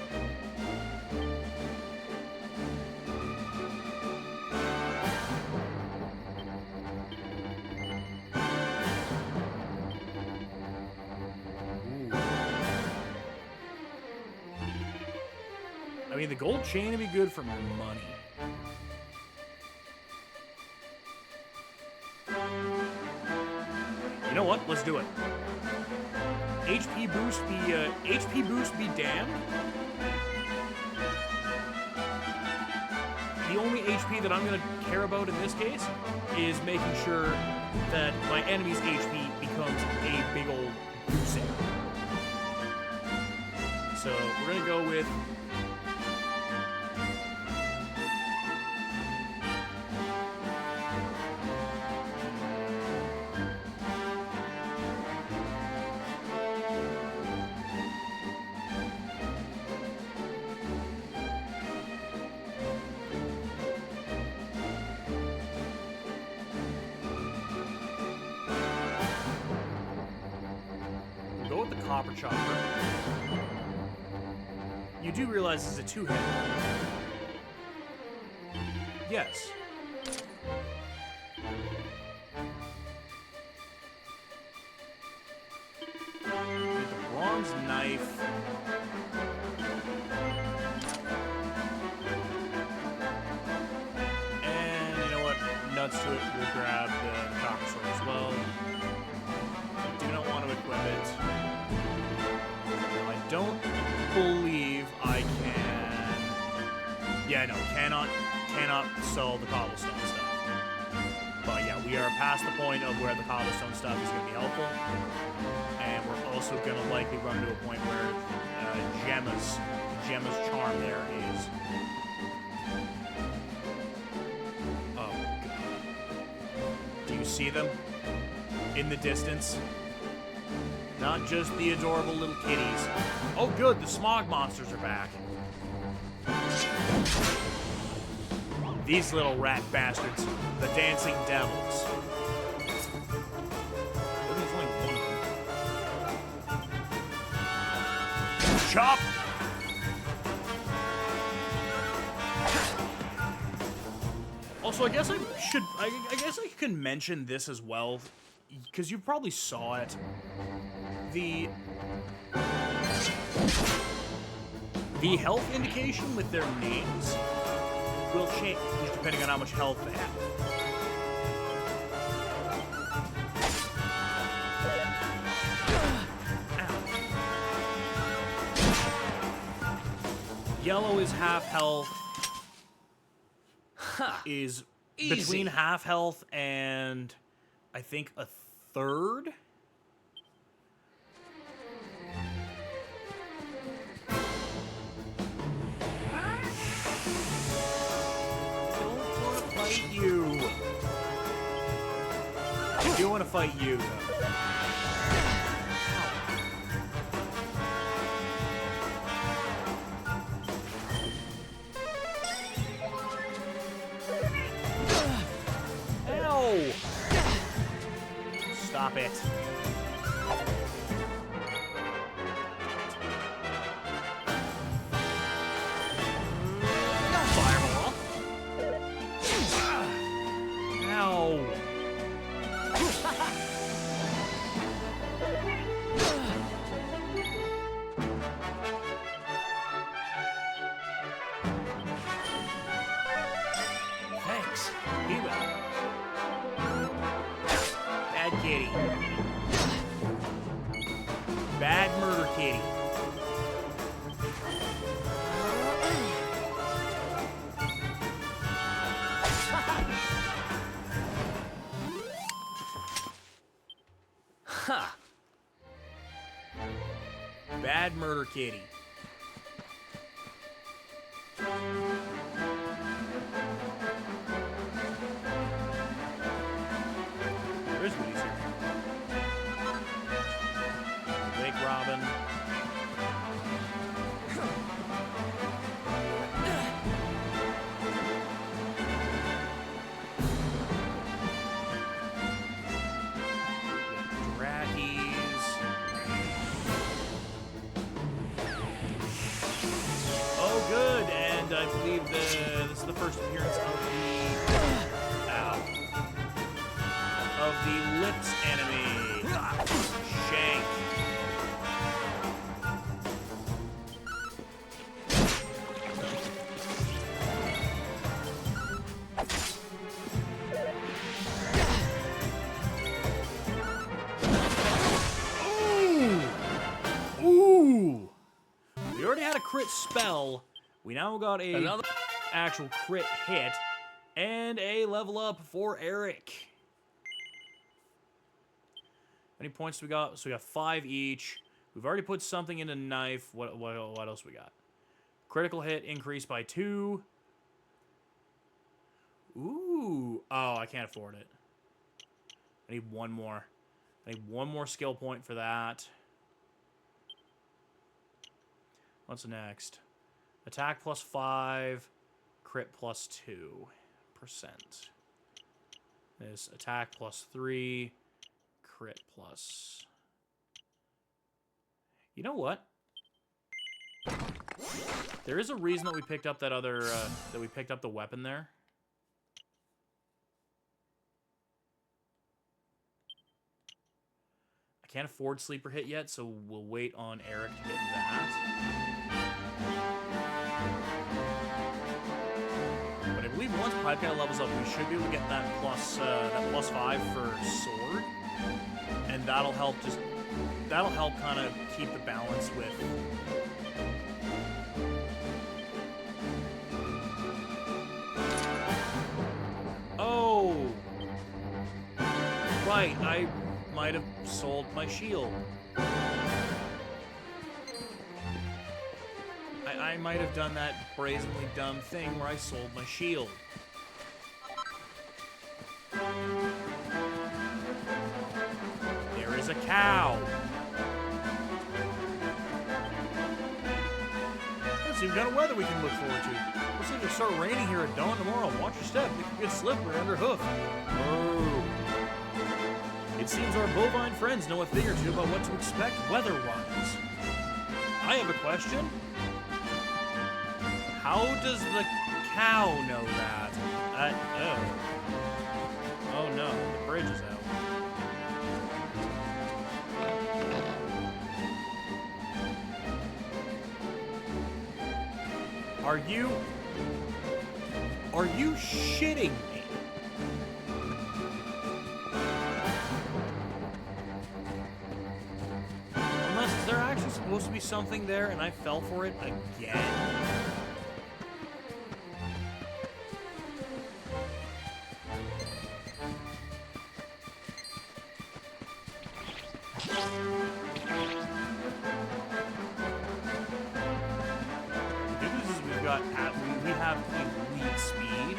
Ooh. I mean, the gold chain would be good for money. You know what? Let's do it. HP boost be damned. The only HP that I'm going to care about in this case is making sure that my enemy's HP becomes a big old goose egg. So we're going to go with... Go with the copper chopper. You do realize it's a two-headed. Yes. With the bronze knife. And you know what? Nuts to it. We'll grab the copper sword as well. I do not want to equip it. I don't believe I can... Yeah, no, cannot sell the cobblestone stuff. But yeah, we are past the point of where the cobblestone stuff is going to be helpful. And we're also going to likely run to a point where Gemma's charm there is... Oh, God. Do you see them? In the distance? Not just the adorable little kitties. Oh good, the smog monsters are back. These little rat bastards, the dancing devils. There's only one of them. Chop! Also, I guess I guess I can mention this as well, because you probably saw it. The health indication with their names will change depending on how much health they have. Ow. Yellow is half health. Is between half health and I think a third. You. I do want to fight you, though. Ow! Stop it. Fireball. Ow. Thanks. He will. Bad kitty. Bad murder kitty. Ha! Bad murder kitty. There's Woody's here. Wake Robin. Oh, good, and I believe this is the first appearance of the Lips enemy, Shank. Ooh! We already had a crit spell. We now got a actual crit hit and a level up for Eric. How many points do we got? So we got 5 each. We've already put something into knife. What else we got? Critical hit increased by 2. Ooh. Oh, I can't afford it. I need one more. I need one more skill point for that. What's next? Attack plus 5, crit plus 2%. This attack plus 3, crit plus. You know what? There is a reason that we picked up that other that we picked up the weapon there. I can't afford sleeper hit yet, so we'll wait on Eric to get that. But I believe once Pipe Guy levels up, we should be able to get that plus 5 for sword, and that'll help kind of keep the balance with. Oh, right, I might have sold my shield. I might have done that brazenly dumb thing where I sold my shield. There is a cow. Let's see what kind of weather we can look forward to. Looks like it'll start raining here at dawn tomorrow. Watch your step. It could get slippery under hoof. Oh. It seems our bovine friends know a thing or two about what to expect weather-wise. I have a question. How does the cow know that? Oh no, the bridge is out. Are you shitting me? Unless, is there actually supposed to be something there and I fell for it again? We have elite speed.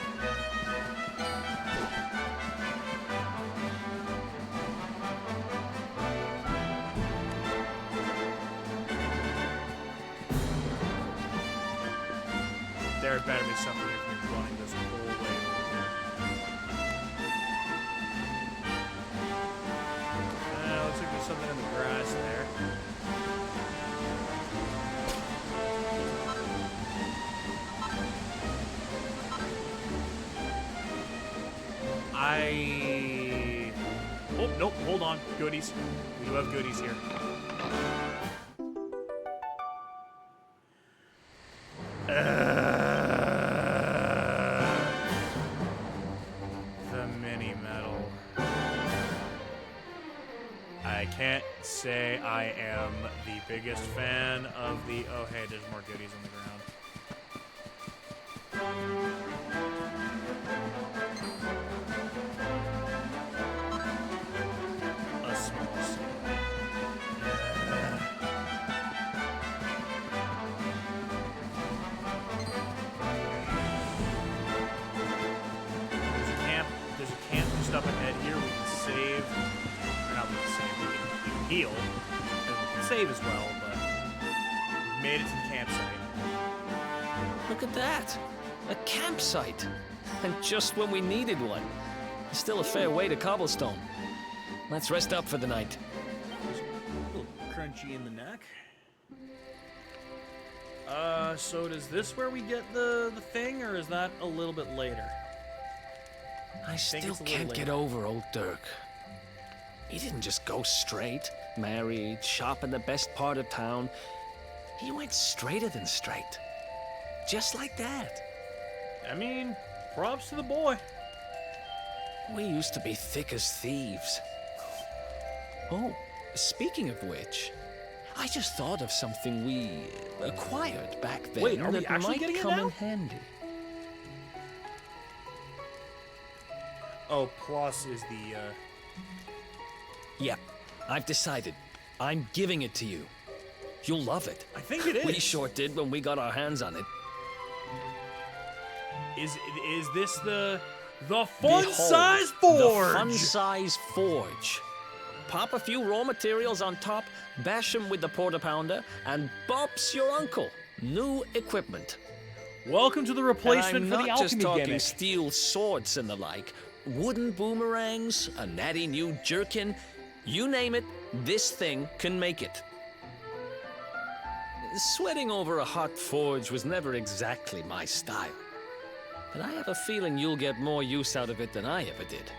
There better be something if we're running this whole way over here. Looks like there's something in the grass there. Oh, nope, hold on. Goodies. We do have goodies here. The mini metal. I can't say I am the biggest fan of the... Oh, hey, there's more goodies on the ground. Up ahead here, we can save, or not we can save, we can heal, and we can save as well, but we made it to the campsite. Look at that! A campsite! And just when we needed one. Still a fair way to cobblestone. Let's rest up for the night. A little crunchy in the neck. So is this where we get the thing, or is that a little bit later? I still can't get over old Dirk. He didn't just go straight, married, shop in the best part of town. He went straighter than straight. Just like that. I mean, props to the boy. We used to be thick as thieves. Oh, speaking of which, I just thought of something we acquired back then. Wait, are we that actually might getting it come now? in handy. Oh, plus is the, Yeah, I've decided. I'm giving it to you. You'll love it. I think it is. We sure did when we got our hands on it. Is this the fun-size forge? The fun-size forge. Pop a few raw materials on top, bash them with the porta-pounder, and bop's your uncle. New equipment. Welcome to the replacement and for I'm the not just alchemy talking gimmick. steel swords and the like. Wooden boomerangs, a natty new jerkin. You name it, this thing can make it. Sweating over a hot forge was never exactly my style. But I have a feeling you'll get more use out of it than I ever did.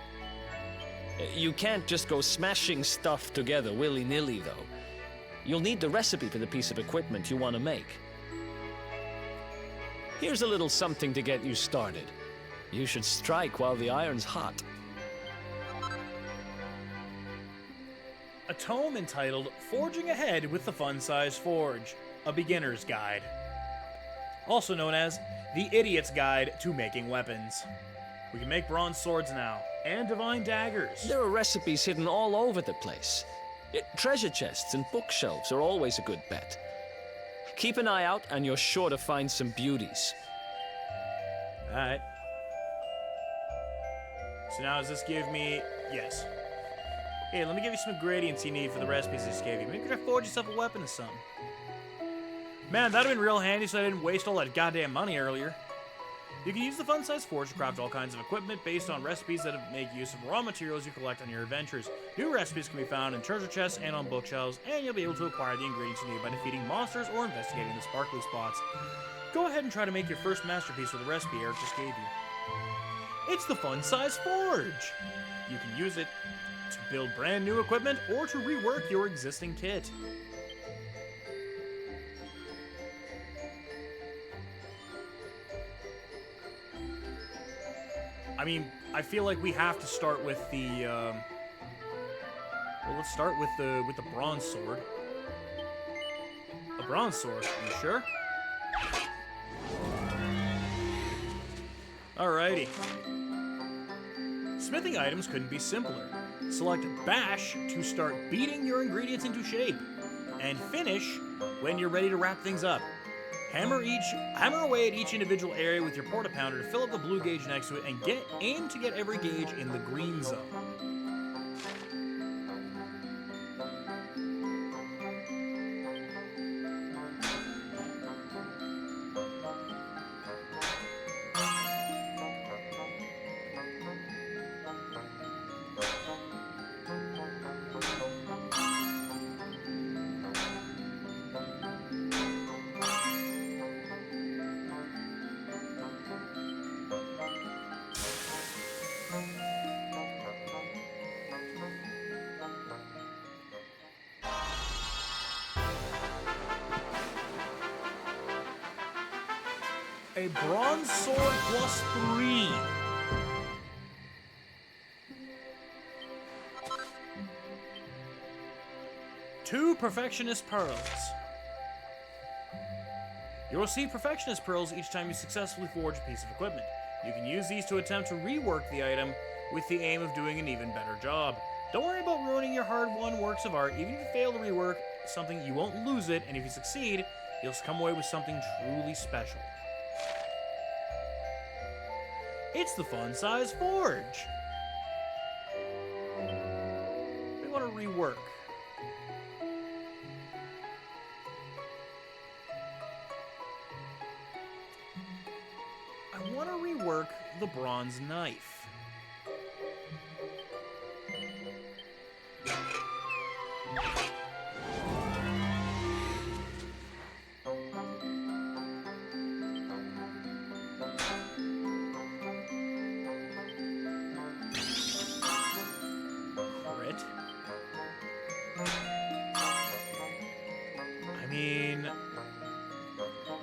You can't just go smashing stuff together willy-nilly, though. You'll need the recipe for the piece of equipment you want to make. Here's a little something to get you started. You should strike while the iron's hot. A tome entitled Forging Ahead with the Fun-Size Forge, a beginner's guide. Also known as The Idiot's Guide to Making Weapons. We can make bronze swords now, and divine daggers. There are recipes hidden all over the place. Treasure chests and bookshelves are always a good bet. Keep an eye out and you're sure to find some beauties. Alright. So now does this give me... Yes. Hey, let me give you some ingredients you need for the recipes I just gave you. Maybe you could forge yourself a weapon or something. Man, that'd have been real handy so I didn't waste all that goddamn money earlier. You can use the fun-sized forge to craft all kinds of equipment based on recipes that make use of raw materials you collect on your adventures. New recipes can be found in treasure chests and on bookshelves, and you'll be able to acquire the ingredients you need by defeating monsters or investigating the sparkly spots. Go ahead and try to make your first masterpiece with the recipe Eric just gave you. It's the fun-sized forge! You can use it to build brand new equipment or to rework your existing kit. I mean, I feel like we have to start with the, well, let's start with the bronze sword. A bronze sword, you sure? Alrighty. Smithing items couldn't be simpler. Select Bash to start beating your ingredients into shape, and Finish when you're ready to wrap things up. Hammer away at each individual area with your porta-pounder to fill up the blue gauge next to it, and aim to get every gauge in the green zone. A bronze sword +3. Two Perfectionist Pearls. You'll receive Perfectionist Pearls each time you successfully forge a piece of equipment. You can use these to attempt to rework the item with the aim of doing an even better job. Don't worry about ruining your hard-won works of art. Even if you fail to rework something, you won't lose it, and if you succeed, you'll come away with something truly special. It's the fun-sized forge. We want to rework. I want to rework the bronze knife.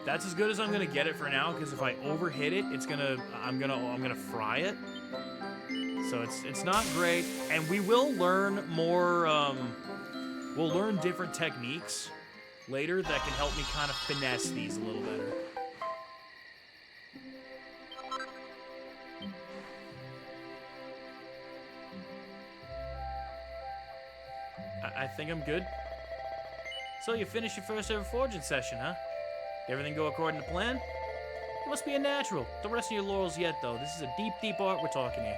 That's as good as I'm gonna get it for now, because if I overhit it, I'm gonna fry it. So it's not great, and we will learn more. We'll learn different techniques later that can help me kind of finesse these a little better. I think I'm good. So you finished your first ever forging session, huh? Everything go according to plan? You must be a natural. Don't rest on your laurels yet, though. This is a deep, deep art we're talking here.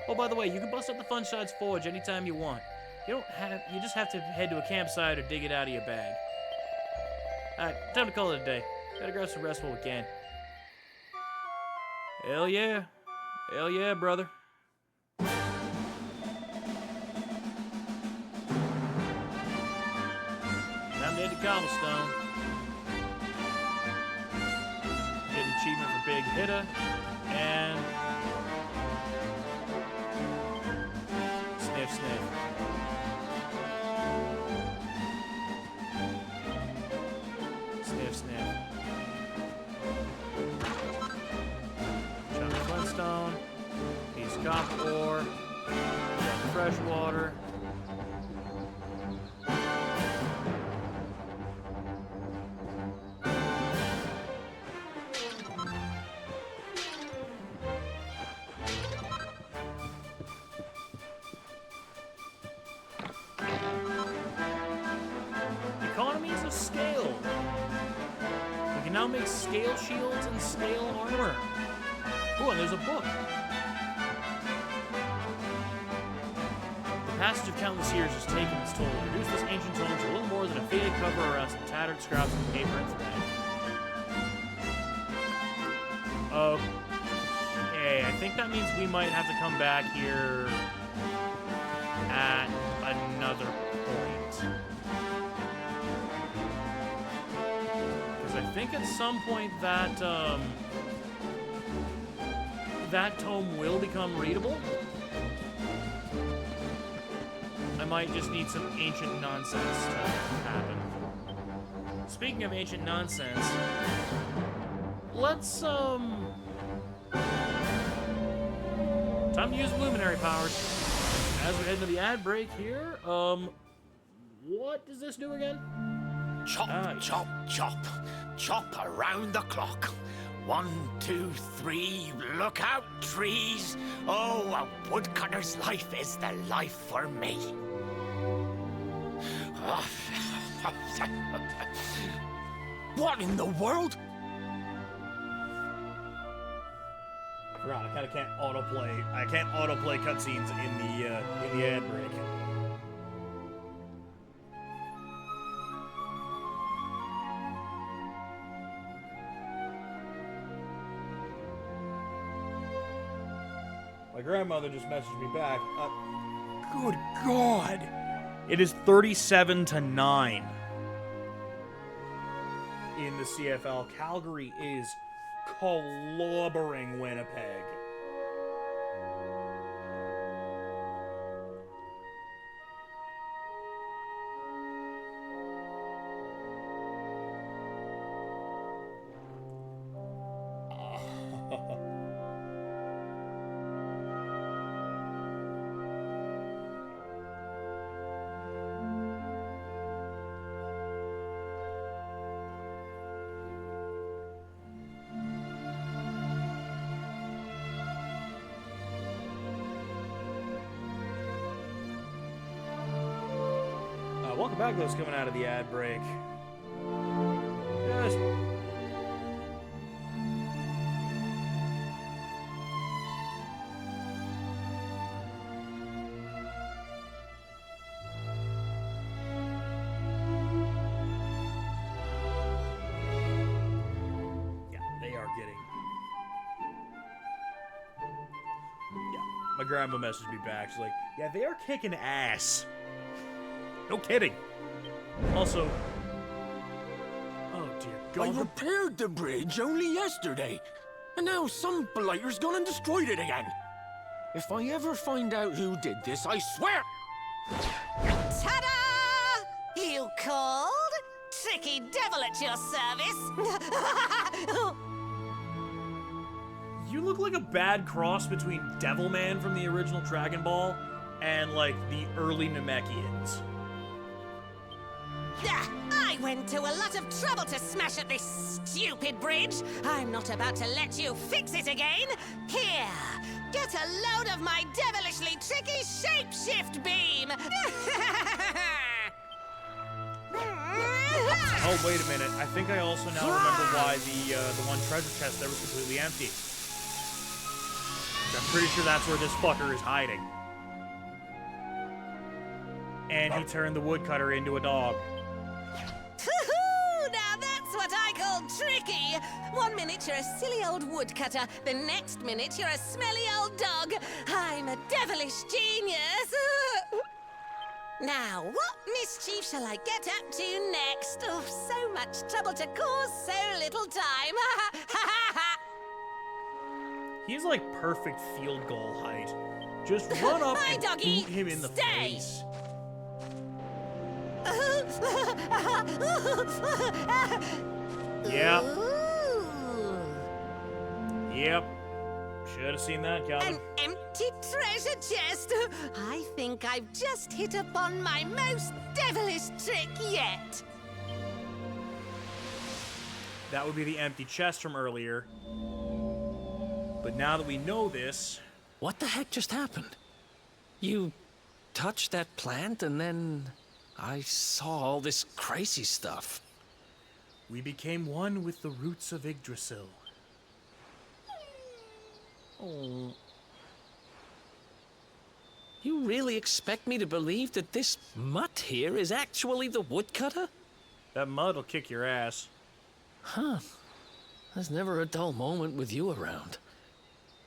Oh, by the way, you can bust up the Funside's forge anytime you want. You just have to head to a campsite or dig it out of your bag. Alright, time to call it a day. Gotta grab some rest while we can. Hell yeah. Hell yeah, brother. Time to head to Cobblestone. Achievement for Big Hitter, and sniff, sniff. Sniff, sniff. Chunk of Flintstone, piece of copper ore, fresh water. Economies of scale. We can now make scale shields and scale armor. Oh, and there's a book. The passage of countless years has taken its toll. Reduce this ancient tome to a little more than a faded cover around some tattered scraps of paper and thread. Okay, I think that means we might have to come back here at another point. Because I think at some point that, that tome will become readable. I might just need some ancient nonsense to happen. Speaking of ancient nonsense, let's, time to use Luminary powers. As we head into the ad break here, what does this do again? Chop, chop, chop. Chop around the clock. 1, 2, 3, look out, trees. Oh, a woodcutter's life is the life for me. What in the world? Right, I kind of can't autoplay. I can't autoplay cutscenes in the ad break. My grandmother just messaged me back. Good God! It is 37-9 in the CFL. Calgary is clobbering Winnipeg. Welcome back, those coming out of the ad break. Just... yeah, they are getting... yeah, my grandma messaged me back. She's like, yeah, they are kicking ass. No kidding. Also, oh dear God. I repaired the bridge only yesterday, and now some blighter's gone and destroyed it again. If I ever find out who did this, I swear... Ta-da! You called? Tricky devil at your service. You look like a bad cross between Devilman from the original Dragon Ball and, like, the early Namekians. I went to a lot of trouble to smash at this stupid bridge. I'm not about to let you fix it again. Here, get a load of my devilishly tricky shapeshift beam. Oh, wait a minute. I think I also now remember why the one treasure chest there was completely empty. I'm pretty sure that's where this fucker is hiding. And he turned the woodcutter into a dog. Now that's what I call tricky. 1 minute you're a silly old woodcutter, the next minute you're a smelly old dog. I'm a devilish genius. Now, what mischief shall I get up to next? Oh, so much trouble to cause so little time. He's like perfect field goal height. Just run up Hi, and doggy. boot him in the Stay. face. Yep. Ooh. Yep. Should have seen that, Calvin. An empty treasure chest. I think I've just hit upon my most devilish trick yet. That would be the empty chest from earlier. But now that we know this... What the heck just happened? You touched that plant and then I saw all this crazy stuff. we became one with the roots of Yggdrasil. Oh. You really expect me to believe that this mutt here is actually the woodcutter? That mud will kick your ass. Huh. There's never a dull moment with you around.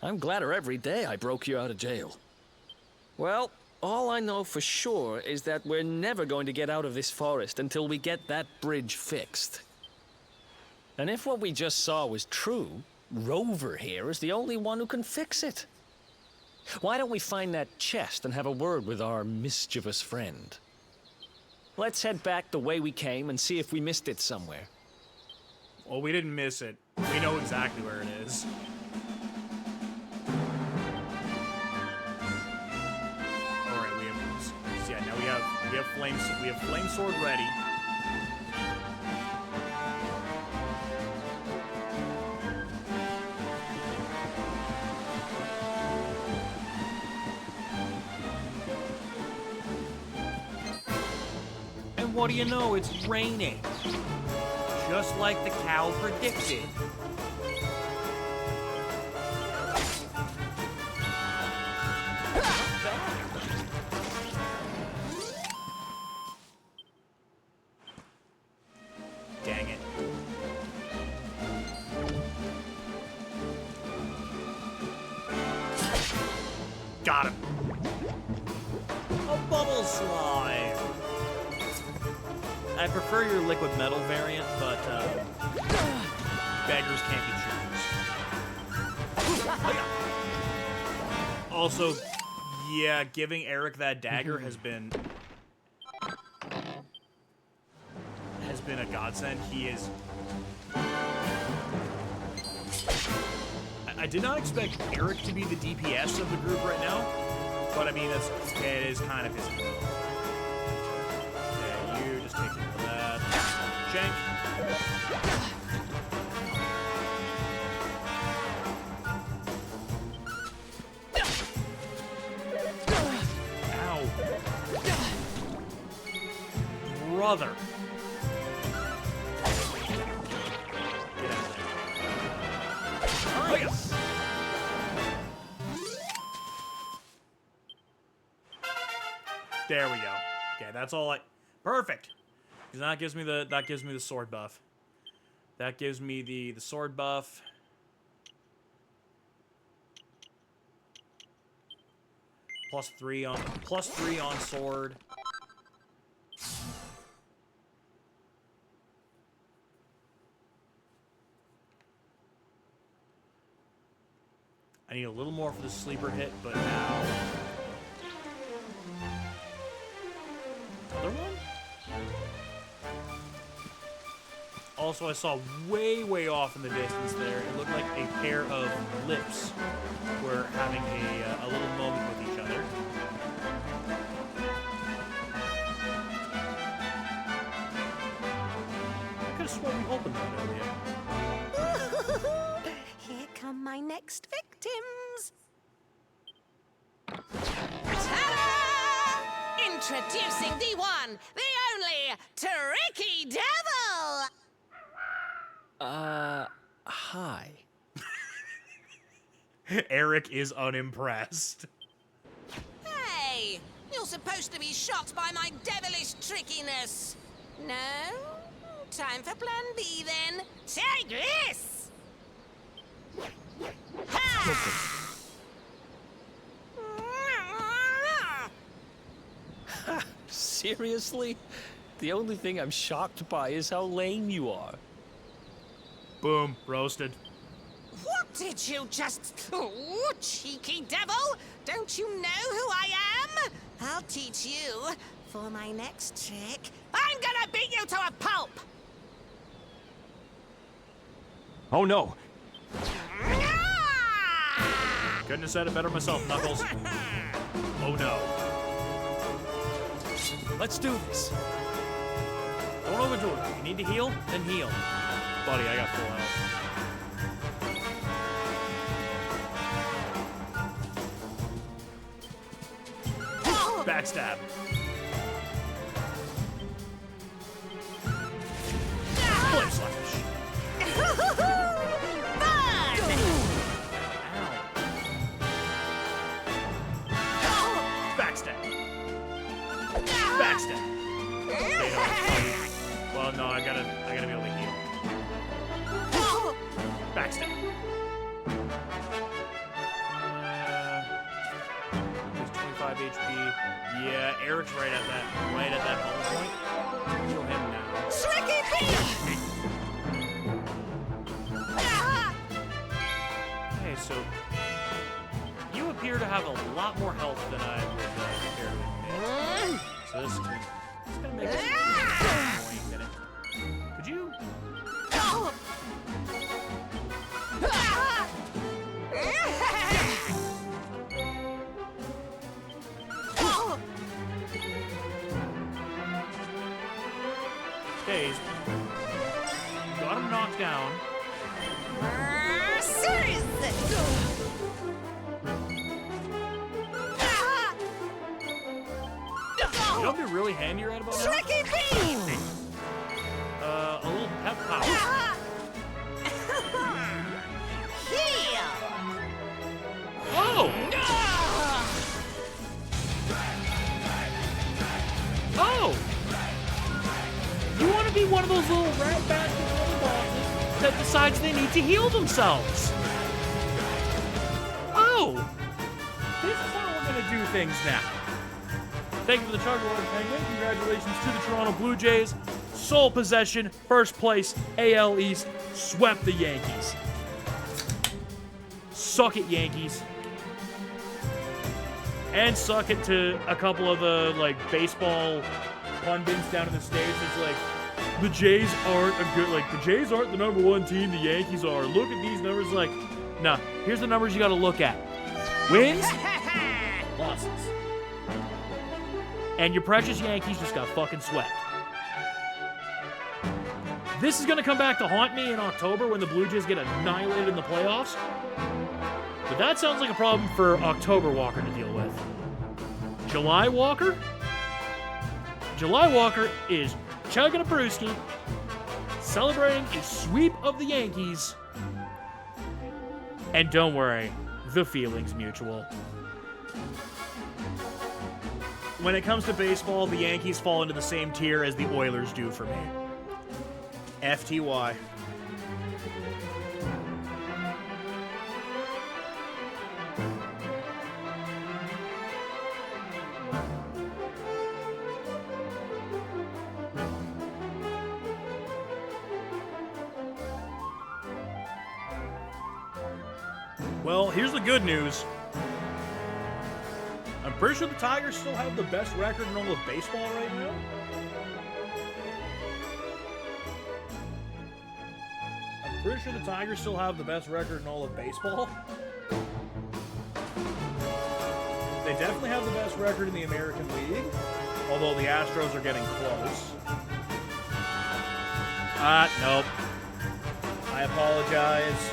I'm gladder every day I broke you out of jail. Well, all I know for sure is that we're never going to get out of this forest until we get that bridge fixed. And if what we just saw was true, Rover here is the only one who can fix it. Why don't we find that chest and have a word with our mischievous friend? Let's head back the way we came and see if we missed it somewhere. Well, we didn't miss it. We know exactly where it is. All right, now we have flame sword ready. And what do you know? It's raining. Just like the cow predicted. Dang it. Got him. A bubble slime. I prefer your liquid metal variant, but beggars can't be choosers. Also, yeah, giving Eric that dagger has been a godsend. He is. I did not expect Eric to be the DPS of the group right now, but I mean it is kind of his. Yeah, you just take care of that. Shank. Ow. Brother. Nice. There we go. Okay, that's all perfect. Because that gives me the sword buff. That gives me the sword buff. +3 on sword. I need a little more for the sleeper hit, but now. Another one? Also, I saw way off in the distance there. It looked like a pair of lips were having a little moment with each other. I could have sworn we opened that earlier. Here come my next victims. Ta-da! Introducing the one, the only, Tricky Devil! Hi. Eric is unimpressed. Hey, you're supposed to be shocked by my devilish trickiness. No? Time for plan B then. Take this! Ha! Seriously? The only thing I'm shocked by is how lame you are. Boom, roasted. What did you just... Oh, cheeky devil! Don't you know who I am? I'll teach you. For my next trick, I'm gonna beat you to a pulp! Oh no! Couldn't have said it better myself, Knuckles. Oh no. Let's do this. Don't overdo it. If you need to heal, then heal. Buddy, I got full health. Backstab. Flip slash. Backstab. Backstab. Okay, no, well, no, I gotta be able to heal. Backstab. He's 25 HP. Yeah, Eric's right at that home point. Heal him now. Tricky Okay, so you appear to have a lot more health than I would care to admit. So this is gonna make it annoying that could you? Okay, he's got him knocked down. You know what'd be really handy right about now? Tricky beam! A little pep power. Heal! Oh! Oh! You want to be one of those little rat bastard little bosses that decides they need to heal themselves. Oh! This is how we're going to do things now. Thank you for the Chuggerlord Penguin. Congratulations to the Toronto Blue Jays. Sole possession, first place, AL East, swept the Yankees. Suck it, Yankees. And suck it to a couple of the, like, baseball pundits down in the States. It's like, the Jays aren't the Jays aren't the #1 team, the Yankees are. Look at these numbers, like, nah, here's the numbers you gotta look at. Wins, losses. And your precious Yankees just got fucking swept. This is gonna come back to haunt me in October when the Blue Jays get annihilated in the playoffs. But that sounds like a problem for October Walker to deal with. July Walker? July Walker is chugging a brewski, celebrating a sweep of the Yankees. And don't worry, the feeling's mutual. When it comes to baseball, the Yankees fall into the same tier as the Oilers do for me. FTY. Well, here's the good news. I'm pretty sure the Tigers still have the best record in all of baseball right now. I'm pretty sure the Tigers still have the best record in all of baseball. They definitely have the best record in the American League, although the Astros are getting close. Nope. I apologize.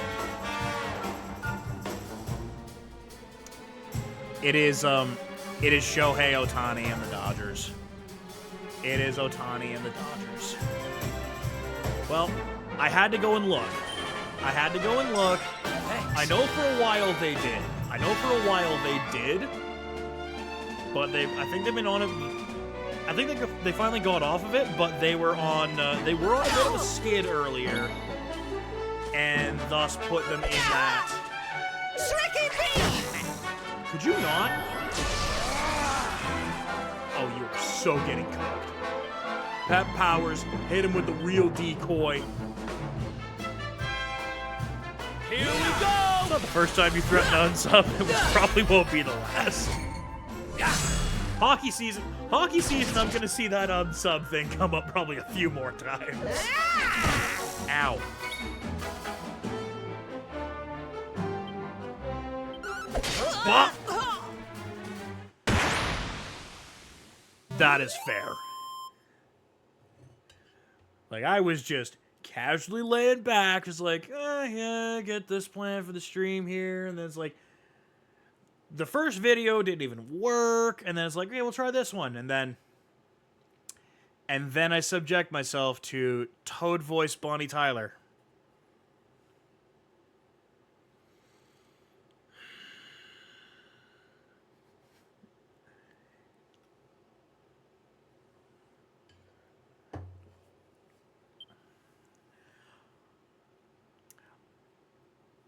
It is Shohei Ohtani and the Dodgers. It is Ohtani and the Dodgers. Well, I had to go and look. I know for a while they did. But I think they've been on it. I think they finally got off of it, but they were on a bit of a skid earlier, and thus put them in that. Tricky beam! Could you not? Oh, you are so getting cooked. Pep Powers hit him with the real decoy. Here we go! It's not the first time you threatened to unsub. It probably won't be the last. Hockey season, I'm gonna see that unsub thing come up probably a few more times. Ow. Bah! That is fair. Like, I was just casually laying back, just like, yeah, get this plan for the stream here, and then it's like, the first video didn't even work, and then it's like, yeah, we'll try this one, and then I subject myself to Toad Voice Bonnie Tyler.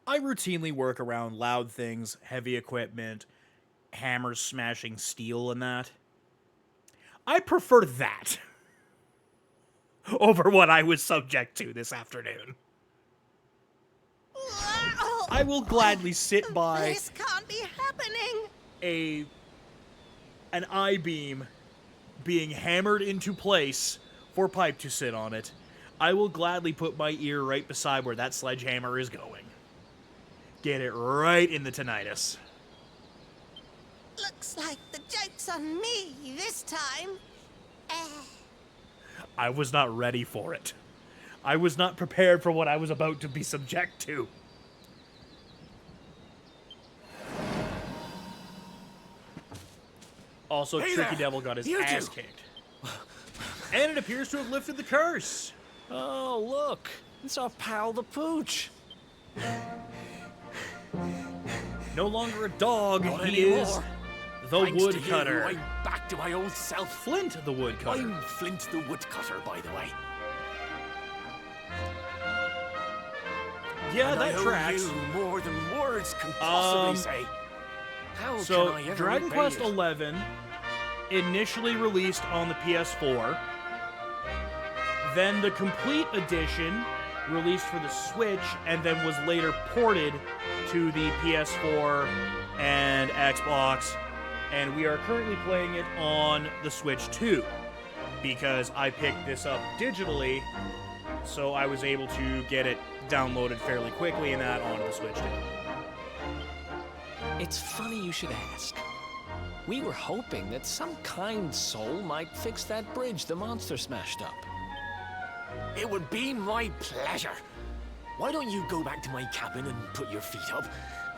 I routinely work around loud things, heavy equipment, hammers smashing steel and that. I prefer that over what I was subject to this afternoon. I will gladly sit by This can't be happening. an I-beam being hammered into place for Pipe to sit on it. I will gladly put my ear right beside where that sledgehammer is going. Get it right in the tinnitus. Looks like the joke's on me this time. I was not ready for it. I was not prepared for what I was about to be subject to. Also, Hey Tricky there, Devil got his you ass two. kicked. And it appears to have lifted the curse. Oh, look. It's our pal the Pooch. No longer a dog, Not he anymore. is the Thanks to woodcutter. you, I'm back to my old self. Flint the woodcutter. I'm Flint the woodcutter, by the way. Yeah, And that I owe tracks. you more than words can possibly say. How So, can I ever Dragon repay Quest it? XI, initially released on the PS4, then the Complete Edition, released for the Switch, and then was later ported to the PS4 and Xbox, and we are currently playing it on the Switch 2, because I picked this up digitally, so I was able to get it downloaded fairly quickly and that onto the Switch 2. It's funny you should ask. We were hoping that some kind soul might fix that bridge the monster smashed up. It would be my pleasure. Why don't you go back to my cabin and put your feet up?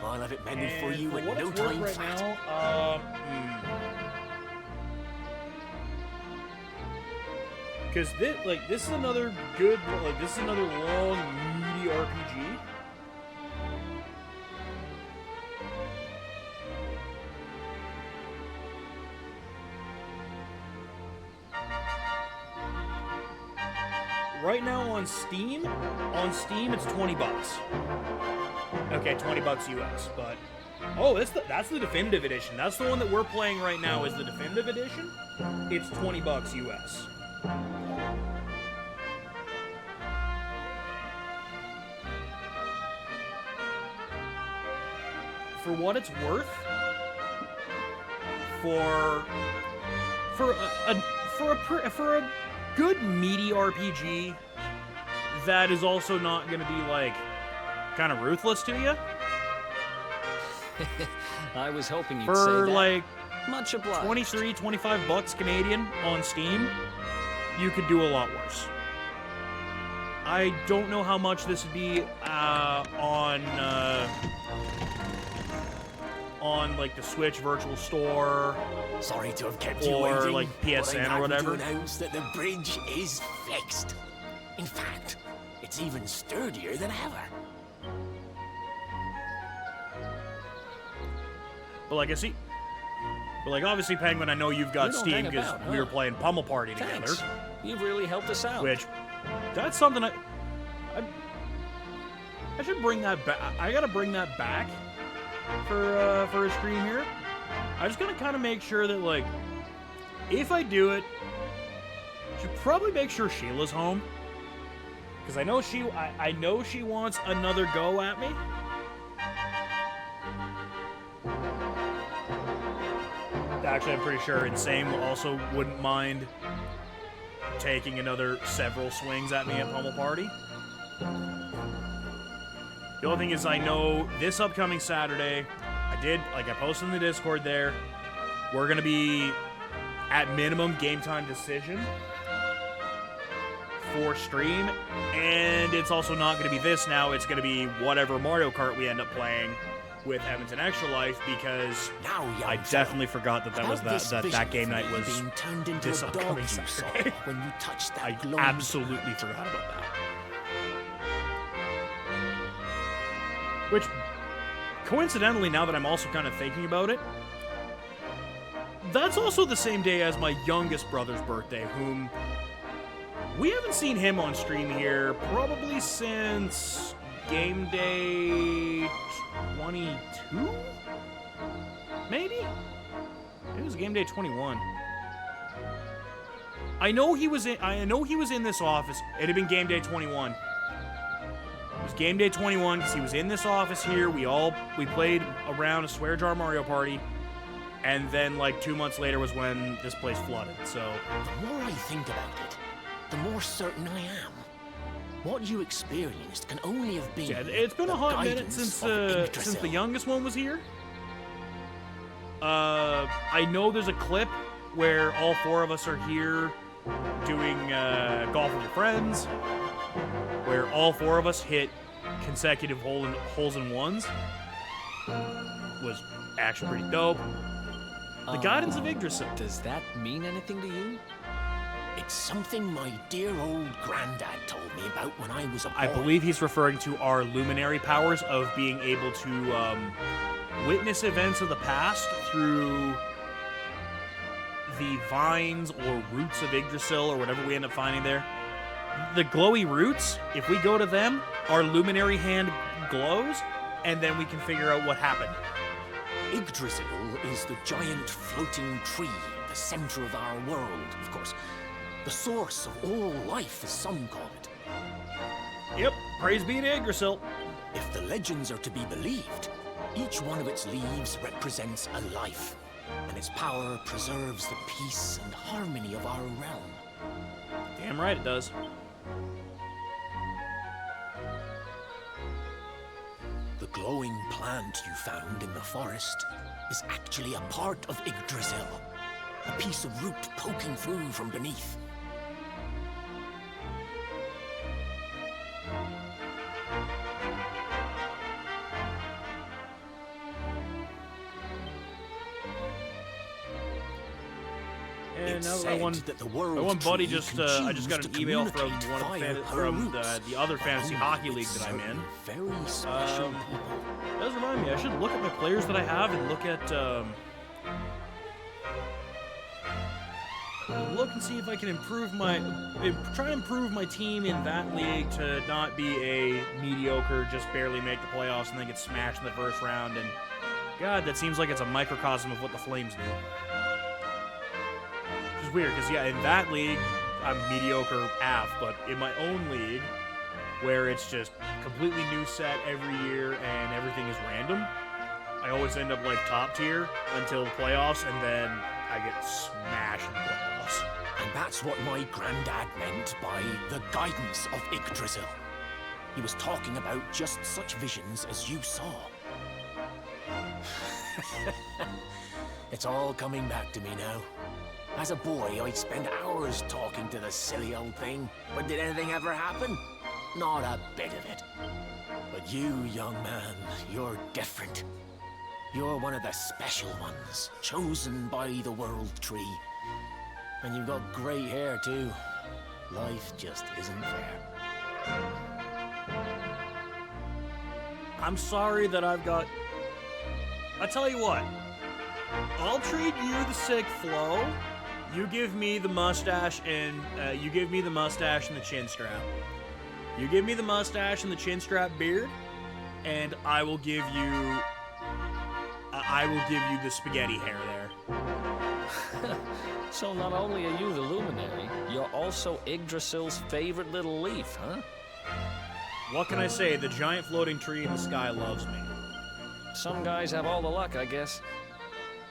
I'll have it mended for you in what no it's worth time right flat. now, because this is another good, this is another long, meaty RPG. Right now on Steam it's $20. Okay, $20 US, but oh, that's the definitive edition. That's the one that we're playing right now. Is the definitive edition? It's $20 US. For what it's worth, for a good meaty RPG that is also not going to be like kind of ruthless to you. I was hoping you'd For say that. like Much obliged. 23, 25 bucks Canadian on Steam, you could do a lot worse. I don't know how much this would be on like the Switch Virtual Store. Sorry to have kept you Or, waiting, like, but PSN I'm or happy whatever. to announce that the bridge is fixed. In fact, it's even sturdier than ever. But like obviously, Penguin, I know you've got We don't Steam hang because about, we huh? were playing Pummel Party Thanks. together. You've really helped us out. Which, that's something I should bring that back. I gotta bring that back for a stream here. I just gotta kind of make sure that, like, if I do it, I should probably make sure Sheila's home, because I know she wants another go at me. Actually, I'm pretty sure Insane also wouldn't mind taking another several swings at me at Pummel Party. The only thing is, I know this upcoming Saturday, I posted in the Discord there, we're going to be at minimum game time decision for stream, and it's also not going to be this now, it's going to be whatever Mario Kart we end up playing with Edmonton Extra Life, because Now, young I fella, definitely forgot that about this that vision game night thing was being turned into this a dog upcoming you saw Saturday. when you touched that I glowing absolutely forgot about that. Which, coincidentally, now that I'm also kind of thinking about it, that's also the same day as my youngest brother's birthday, whom we haven't seen him on stream here probably since game day 22? Maybe? It was game day 21. I know he was in this office. It had been game day 21. It was game day 21 because he was in this office here. We played around a swear jar Mario Party. And then, like, 2 months later was when this place flooded, so... The more I think about it, the more certain I am. What you experienced can only have been... Yeah, it's been a hot minute since the youngest one was here. I know there's a clip where all 4 of us are here doing golf with your friends, where all 4 of us hit consecutive holes in ones. Was actually pretty dope. The Guidance of Yggdrasil. Does that mean anything to you? It's something my dear old granddad told me about when I was a boy. I believe he's referring to our Luminary powers of being able to witness events of the past through the vines or roots of Yggdrasil or whatever we end up finding there. The glowy roots, if we go to them, our Luminary hand glows, and then we can figure out what happened. Yggdrasil is the giant floating tree at the center of our world, of course. The source of all life, as some call it. Yep, praise be to Yggdrasil. If the legends are to be believed, each one of its leaves represents a life, and its power preserves the peace and harmony of our realm. Damn right it does. The glowing plant you found in the forest is actually a part of Yggdrasil, a piece of root poking through from beneath. And It's now said one that the world buddy tree just can I choose just got to an email from communicate one of via the her roots, the other fantasy along hockey with league that I'm in. certain Very special people. It does remind me, I should look at my players that I have and look at look and see if I can try and improve my team in that league to not be a mediocre, just barely make the playoffs and then get smashed in the first round. And God, that seems like it's a microcosm of what the Flames do. Which is weird, because yeah, in that league, I'm mediocre AF, but in my own league, where it's just completely new set every year and everything is random, I always end up like top tier until the playoffs, and then I get smashed in the playoffs. And that's what my granddad meant by the guidance of Yggdrasil. He was talking about just such visions as you saw. It's all coming back to me now. As a boy, I'd spend hours talking to the silly old thing, but did anything ever happen? Not a bit of it. But you, young man, you're different. You're one of the special ones, chosen by the World Tree. And you've got great hair, too. Life just isn't fair. I'm sorry that I've got... I tell you what, I'll trade you the sick flow. You give me the mustache and the chin strap. You give me the mustache and the chin strap beard, and I will give you the spaghetti hair there. So not only are you the Luminary, you're also Yggdrasil's favorite little leaf, huh? What can I say? The giant floating tree in the sky loves me. Some guys have all the luck, I guess.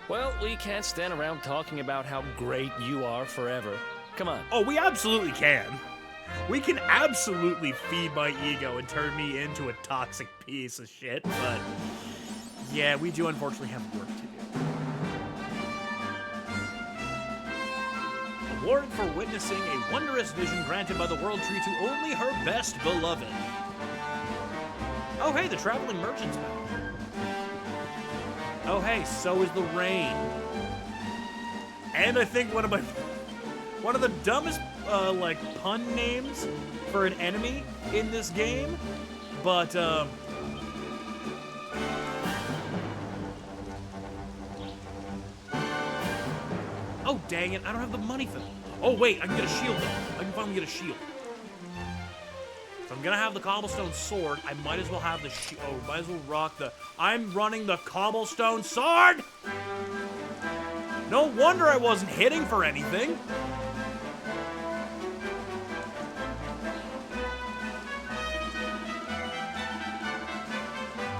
Well, we can't stand around talking about how great you are forever. Come on. Oh, we absolutely can. We can absolutely feed my ego and turn me into a toxic piece of shit, but yeah, we do unfortunately have work to do. Awarded for witnessing a wondrous vision granted by the World Tree to only her best beloved. Oh hey, the traveling merchant's back. Oh hey, so is the rain. And I think one of the dumbest like pun names for an enemy in this game, but oh dang it, I don't have the money for that. Oh wait, I can get a shield though. I can finally get a shield. So I'm gonna have the cobblestone sword, I might as well have the might as well rock the... I'm running the cobblestone sword! No wonder I wasn't hitting for anything.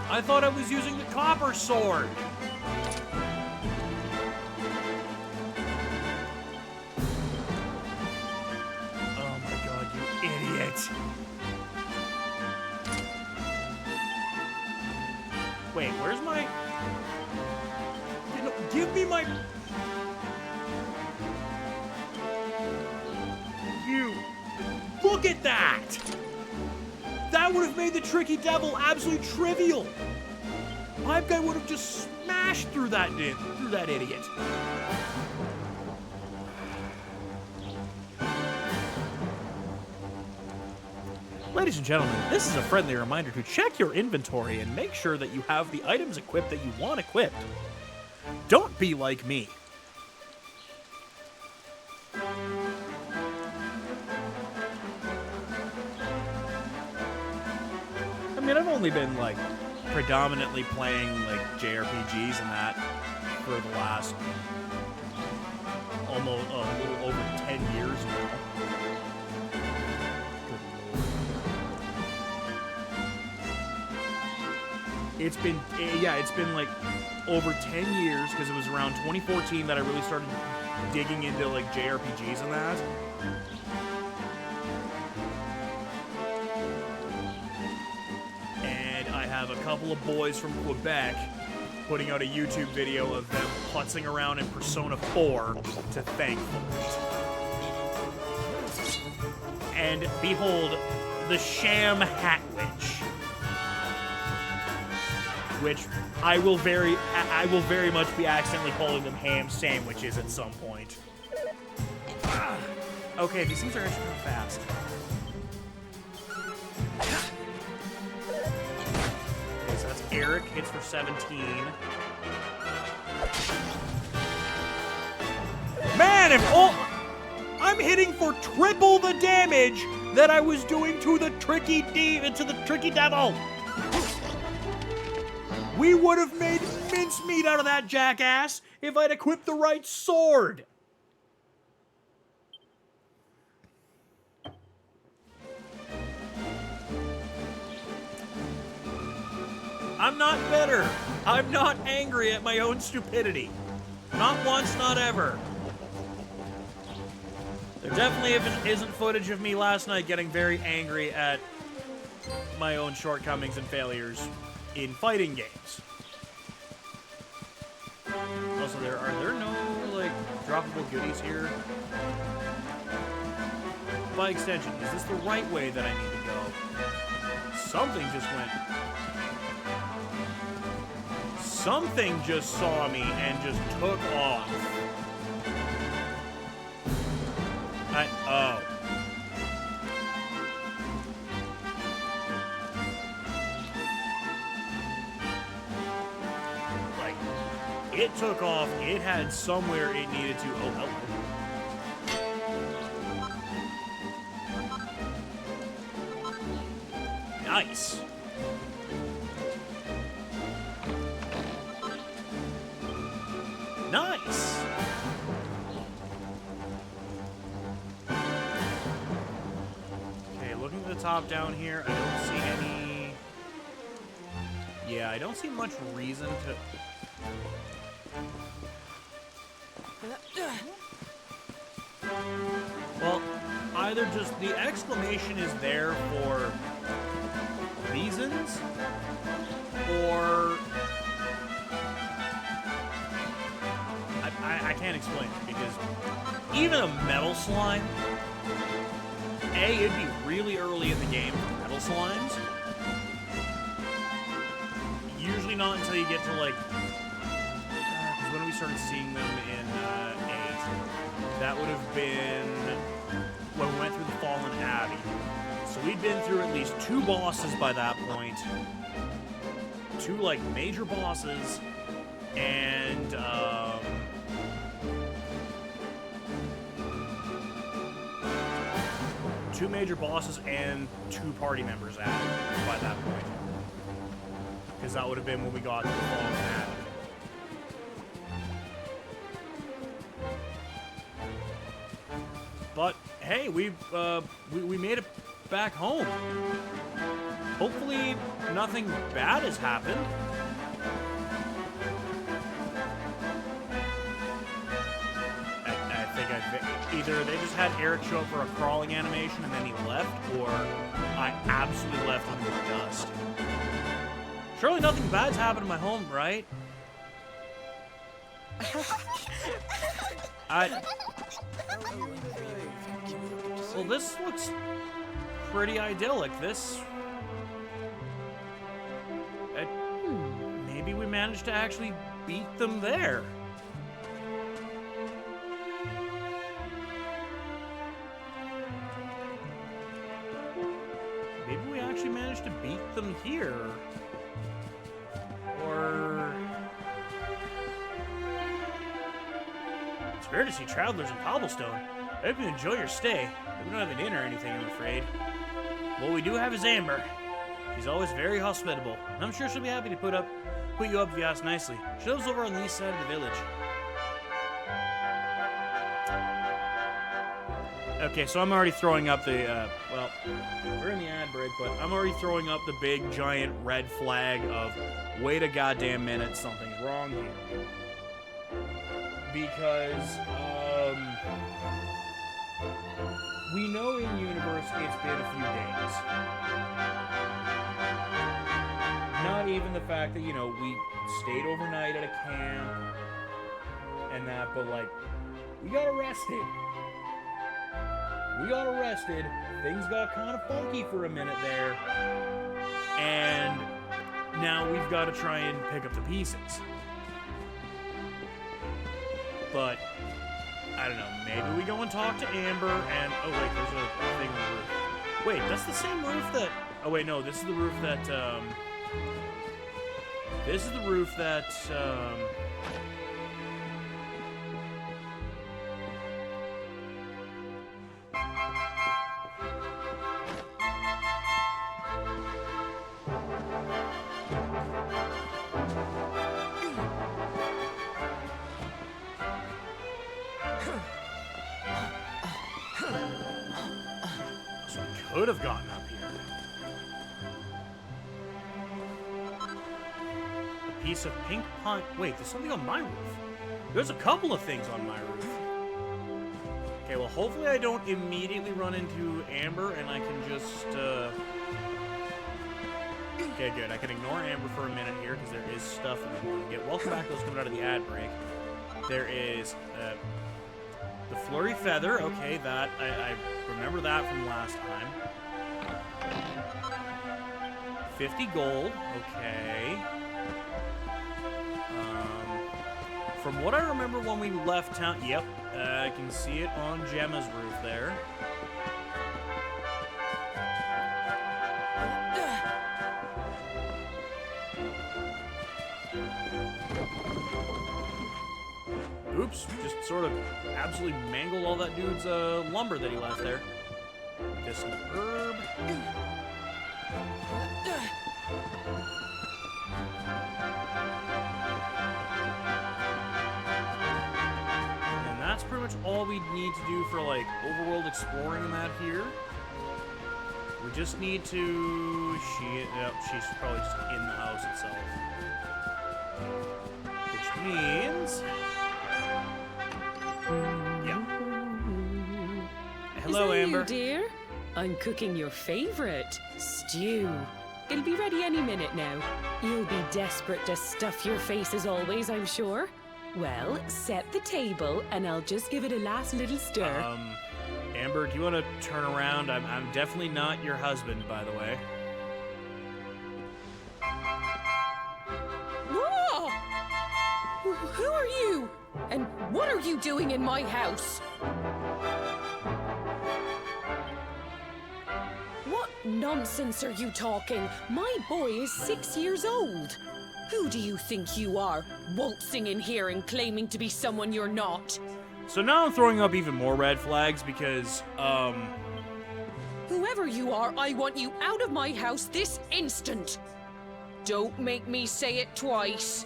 I thought I was using the copper sword. Oh my god, you idiot. Wait, where's my... Give me my... You... Look at that! That would have made the tricky devil absolutely trivial. PipeGuy would have just smashed through that idiot. Ladies and gentlemen, this is a friendly reminder to check your inventory and make sure that you have the items equipped that you want equipped. Don't be like me. I mean, I've only been, like, predominantly playing, like, JRPGs and that for the last almost a little over 10 years now. It's been, yeah, it's been, like, over 10 years, because it was around 2014 that I really started digging into, like, JRPGs and that. I have a couple of boys from Quebec putting out a YouTube video of them putzing around in Persona 4 to thank for it. And behold, the Sham Hat Witch. Which I will very much be accidentally calling them ham sandwiches at some point. Okay, these things are actually kind of fast. Eric hits for 17. Man, I'm hitting for triple the damage that I was doing to the tricky devil. We would have made mincemeat out of that jackass if I'd equipped the right sword. I'm not bitter. I'm not angry at my own stupidity. Not once, not ever. There definitely isn't footage of me last night getting very angry at my own shortcomings and failures in fighting games. Also, are there no, like, droppable goodies here? By extension, is this the right way that I need to go? Something just went... Something just saw me and just took off. Oh. Like, it took off. It had somewhere it needed to. Oh, hello. Nice. Nice! Okay, looking at the top down here, I don't see any... Yeah, I don't see much reason to... Well, either just the exclamation is there for reasons, or... I can't explain it, because even a metal slime, it'd be really early in the game for metal slimes. Usually not until you get to, like, because when we started seeing them in 8, that would have been when we went through the Fallen Abbey. So we'd been through at least 2 bosses by that point, 2, like, major bosses, and, 2 2 major bosses and 2 party members added by that point. Because that would have been when we got to the following add. But hey, we made it back home. Hopefully nothing bad has happened. I think either they just had Eric show up for a crawling animation and then he left, or I absolutely left him with dust. Surely nothing bad's happened in my home, right? Well, this looks pretty idyllic. Maybe we managed to actually beat them there. Maybe we actually managed to beat them here. Or... It's rare to see travelers in Cobblestone. I hope you enjoy your stay. We don't have a dinner or anything, I'm afraid. What we do have is Amber. She's always very hospitable, and I'm sure she'll be happy to put you up if you ask nicely. She lives over on the east side of the village. Okay, so I'm already throwing up the, well, we're in the ad break, but I'm already throwing up the big, giant red flag of, wait a goddamn minute, something's wrong here. Because, we know in universe it's been a few days. Not even the fact that, you know, we stayed overnight at a camp and that, but like, we got arrested. Things got kind of funky for a minute there. And now we've got to try and pick up the pieces. But I don't know, maybe we go and talk to Amber and... Oh, wait, there's a thing on the roof. Wait, that's the same roof that... Oh, wait, no, this is the roof that, This is the roof that, could have gotten up here. A piece of pink pine. Wait, there's something on my roof. There's a couple of things on my roof. Okay, well, hopefully I don't immediately run into Amber and I can just, Okay, good. I can ignore Amber for a minute here because there is stuff that we can get. Welcome back to those coming out of the ad break. There is, the flurry feather. Okay, that, I remember that from last time. 50 gold, okay. From what I remember when we left town, yep, I can see it on Gemma's roof there. Oops, just sort of absolutely mangled all that dude's lumber that he left there. This herb. And that's pretty much all we need to do for like overworld exploring and that here. We just need to... she's probably just in the house itself. Which means... Yeah. Hello, Is that Amber. you, dear? I'm cooking your favorite, stew. It'll be ready any minute now. You'll be desperate to stuff your face as always, I'm sure. Well, set the table and I'll just give it a last little stir. Amber, do you want to turn around? I'm definitely not your husband, by the way. Whoa! Who are you? And what are you doing in my house? What nonsense are you talking? My boy is 6 years old. Who do you think you are, waltzing in here and claiming to be someone you're not? So now I'm throwing up even more red flags because, Whoever you are, I want you out of my house this instant. Don't make me say it twice.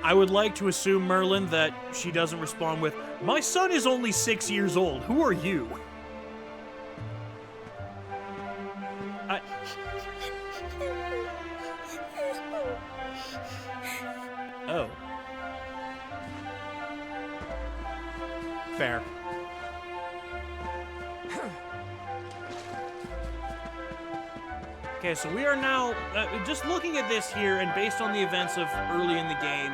I would like to assume, Merlin, that she doesn't respond with, "My son is only 6 years old. Who are you?" Oh. Fair. Okay, so we are now, just looking at this here, and based on the events of early in the game,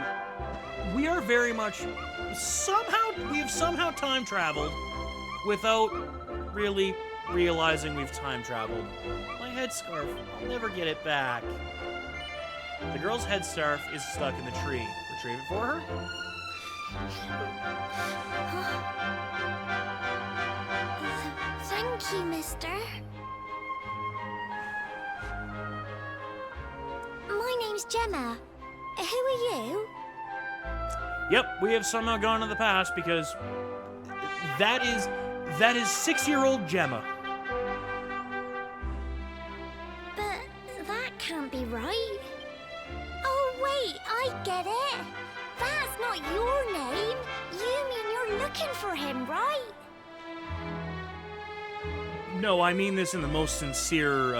we are very much, we have somehow time traveled without really realizing we've time traveled. My headscarf, I'll never get it back. The girl's headscarf is stuck in the tree. Retrieve it for her? Thank you, mister. My name's Gemma. Who are you? Yep, we have somehow gone to the past because that is 6-year-old Gemma. But that can't be right. Oh, wait, I get it. That's not your name. You mean you're looking for him, right? No, I mean this in the most sincere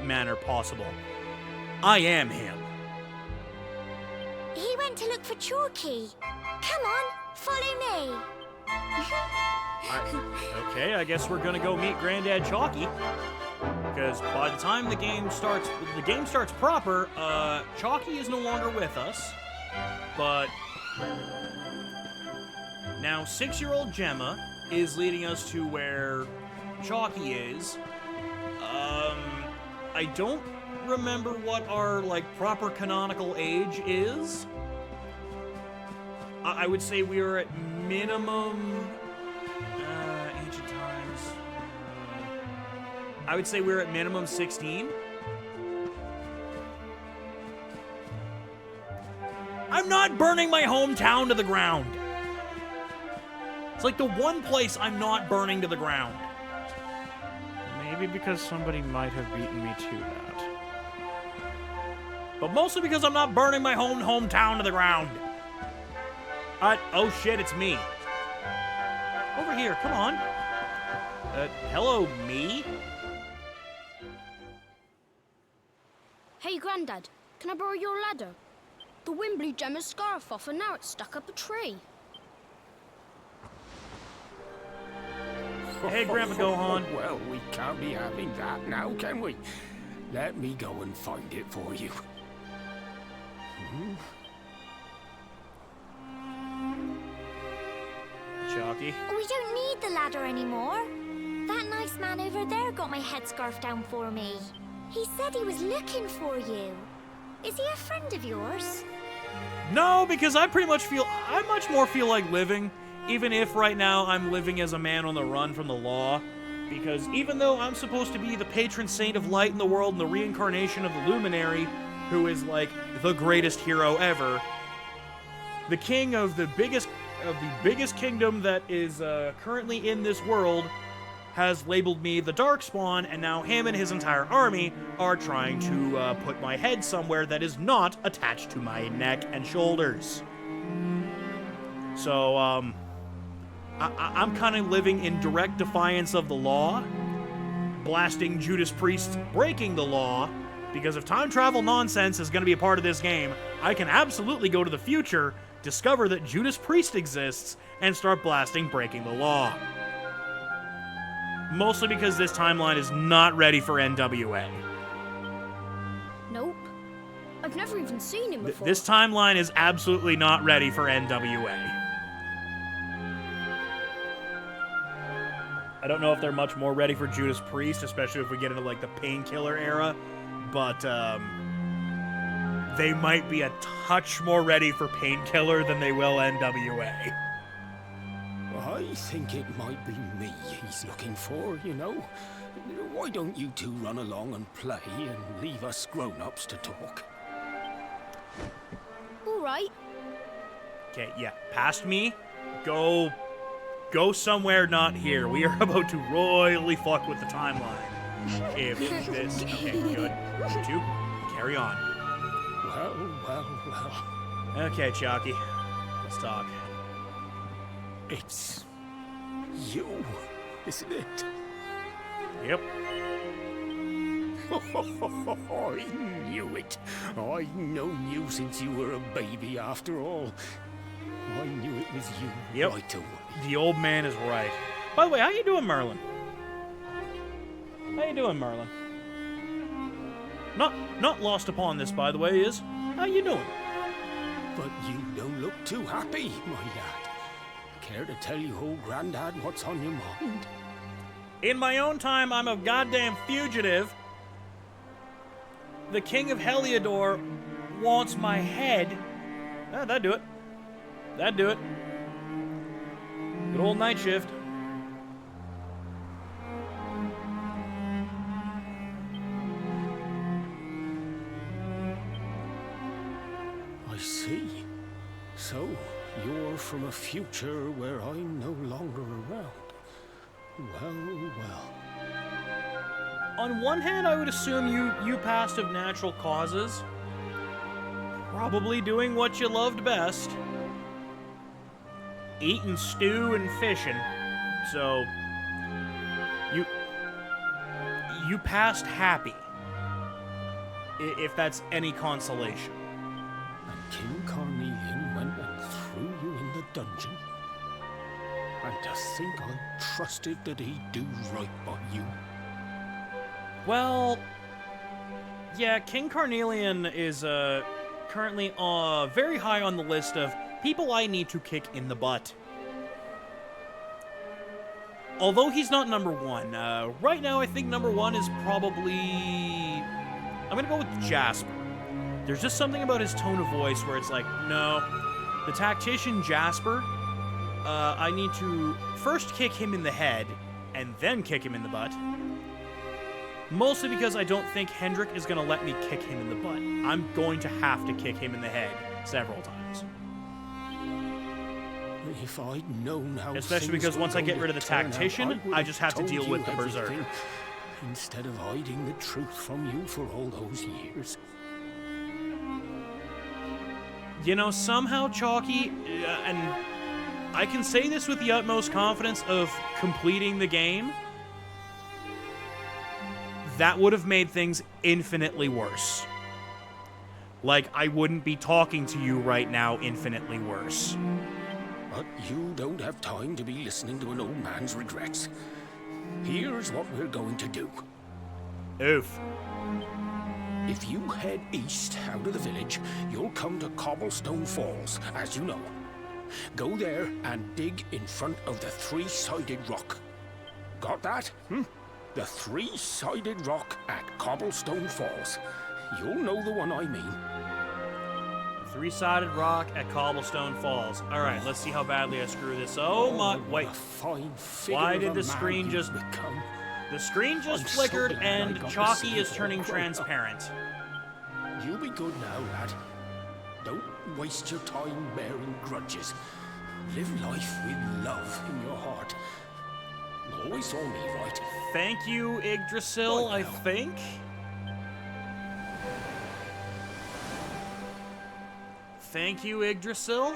manner possible. I am him. He went to look for Chalky. Come on, follow me. Okay, I guess we're gonna go meet Granddad Chalky. Because by the time the game starts proper, Chalky is no longer with us. But now 6-year-old Gemma is leading us to where Chalky is. I don't remember what our, proper canonical age is. I would say we are at minimum... ancient times... I would say we're at minimum 16. I'm not burning my hometown to the ground. It's like the one place I'm not burning to the ground. Maybe because somebody might have beaten me to that. But mostly because I'm not burning my hometown to the ground. Oh shit, it's me. Over here, come on. Hello, me? Hey, Grandad, can I borrow your ladder? The wind blew Gemma's scarf off and now it's stuck up a tree. Hey, Grandpa Gohan. Well, we can't be having that now, can we? Let me go and find it for you. Chalky. We don't need the ladder anymore. That nice man over there got my headscarf down for me. He said he was looking for you. Is he a friend of yours? No, because I much more feel like living, even if right now I'm living as a man on the run from the law. Because even though I'm supposed to be the patron saint of light in the world and the reincarnation of the Luminary, who is like the greatest hero ever, the king of the biggest kingdom that is currently in this world has labeled me the Darkspawn, and now him and his entire army are trying to put my head somewhere that is not attached to my neck and shoulders. So, I'm kind of living in direct defiance of the law, blasting Judas Priest breaking the law, because if time travel nonsense is going to be a part of this game, I can absolutely go to the future, discover that Judas Priest exists, and start blasting breaking the law. Mostly because this timeline is not ready for NWA. Nope. I've never even seen him before. This timeline is absolutely not ready for NWA. I don't know if they're much more ready for Judas Priest, especially if we get into, the Painkiller era, but, they might be a touch more ready for Painkiller than they will NWA. I think it might be me he's looking for, you know. Why don't you two run along and play and leave us grown-ups to talk? All right. Okay, yeah, past me. Go Go somewhere not here. We are about to royally fuck with the timeline. If this... Okay, good. You two, carry on. Well. Okay, Chalky. Let's talk. It's you, isn't it? Yep. I knew it. I've known you since you were a baby, after all. I knew it was you right away. The old man is right. By the way, how you doing, Merlin? How you doing, Merlin? Not lost upon this, by the way, is how you doing? But you don't look too happy, my lad. Care to tell your old granddad what's on your mind? In my own time, I'm a goddamn fugitive. The King of Heliodor wants my head. That'd do it. That'd do it. Good old night shift. I see. So, you're from a future where I'm no longer around. Well. On one hand, I would assume you passed of natural causes. Probably doing what you loved best. Eating stew and fishing. So, you passed happy. If that's any consolation. And King Carnelian went and threw you in the dungeon. And to think I trusted that he'd do right by you. Well, yeah, King Carnelian is currently very high on the list of people I need to kick in the butt. Although he's not number one. Right now, I think number one is probably... I'm gonna go with Jasper. There's just something about his tone of voice where it's like, no, the tactician Jasper, I need to first kick him in the head and then kick him in the butt. Mostly because I don't think Hendrik is going to let me kick him in the butt. I'm going to have to kick him in the head several times. If I'd known how especially because once I get rid of the tactician, I just have to deal with the berserker. Instead of hiding the truth from you for all those years. You know, somehow, Chalky, and I can say this with the utmost confidence of completing the game, that would have made things infinitely worse. Like, I wouldn't be talking to you right now infinitely worse. But you don't have time to be listening to an old man's regrets. Here's what we're going to do. Oof. If you head east out of the village, you'll come to Cobblestone Falls, as you know. Go there and dig in front of the three-sided rock. Got that? The three-sided rock at Cobblestone Falls. You'll know the one I mean. Three-sided rock at Cobblestone Falls. All right, let's see how badly I screw this. Oh my, wait. Why did the screen just... The screen just flickered and Chalky is turning transparent. You be good now, lad. Don't waste your time bearing grudges. Live life with love in your heart. You always saw me right. Thank you, Yggdrasil, I think. Thank you, Yggdrasil.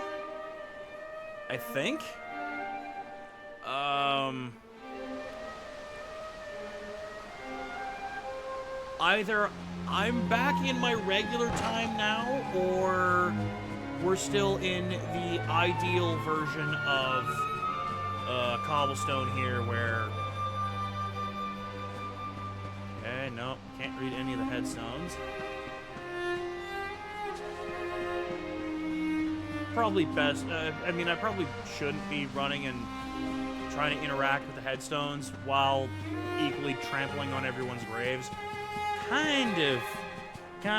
I think. Either I'm back in my regular time now, or we're still in the ideal version of Cobblestone here, where... Okay, no, can't read any of the headstones. Probably best, I mean, I probably shouldn't be running and trying to interact with the headstones while equally trampling on everyone's graves. Kind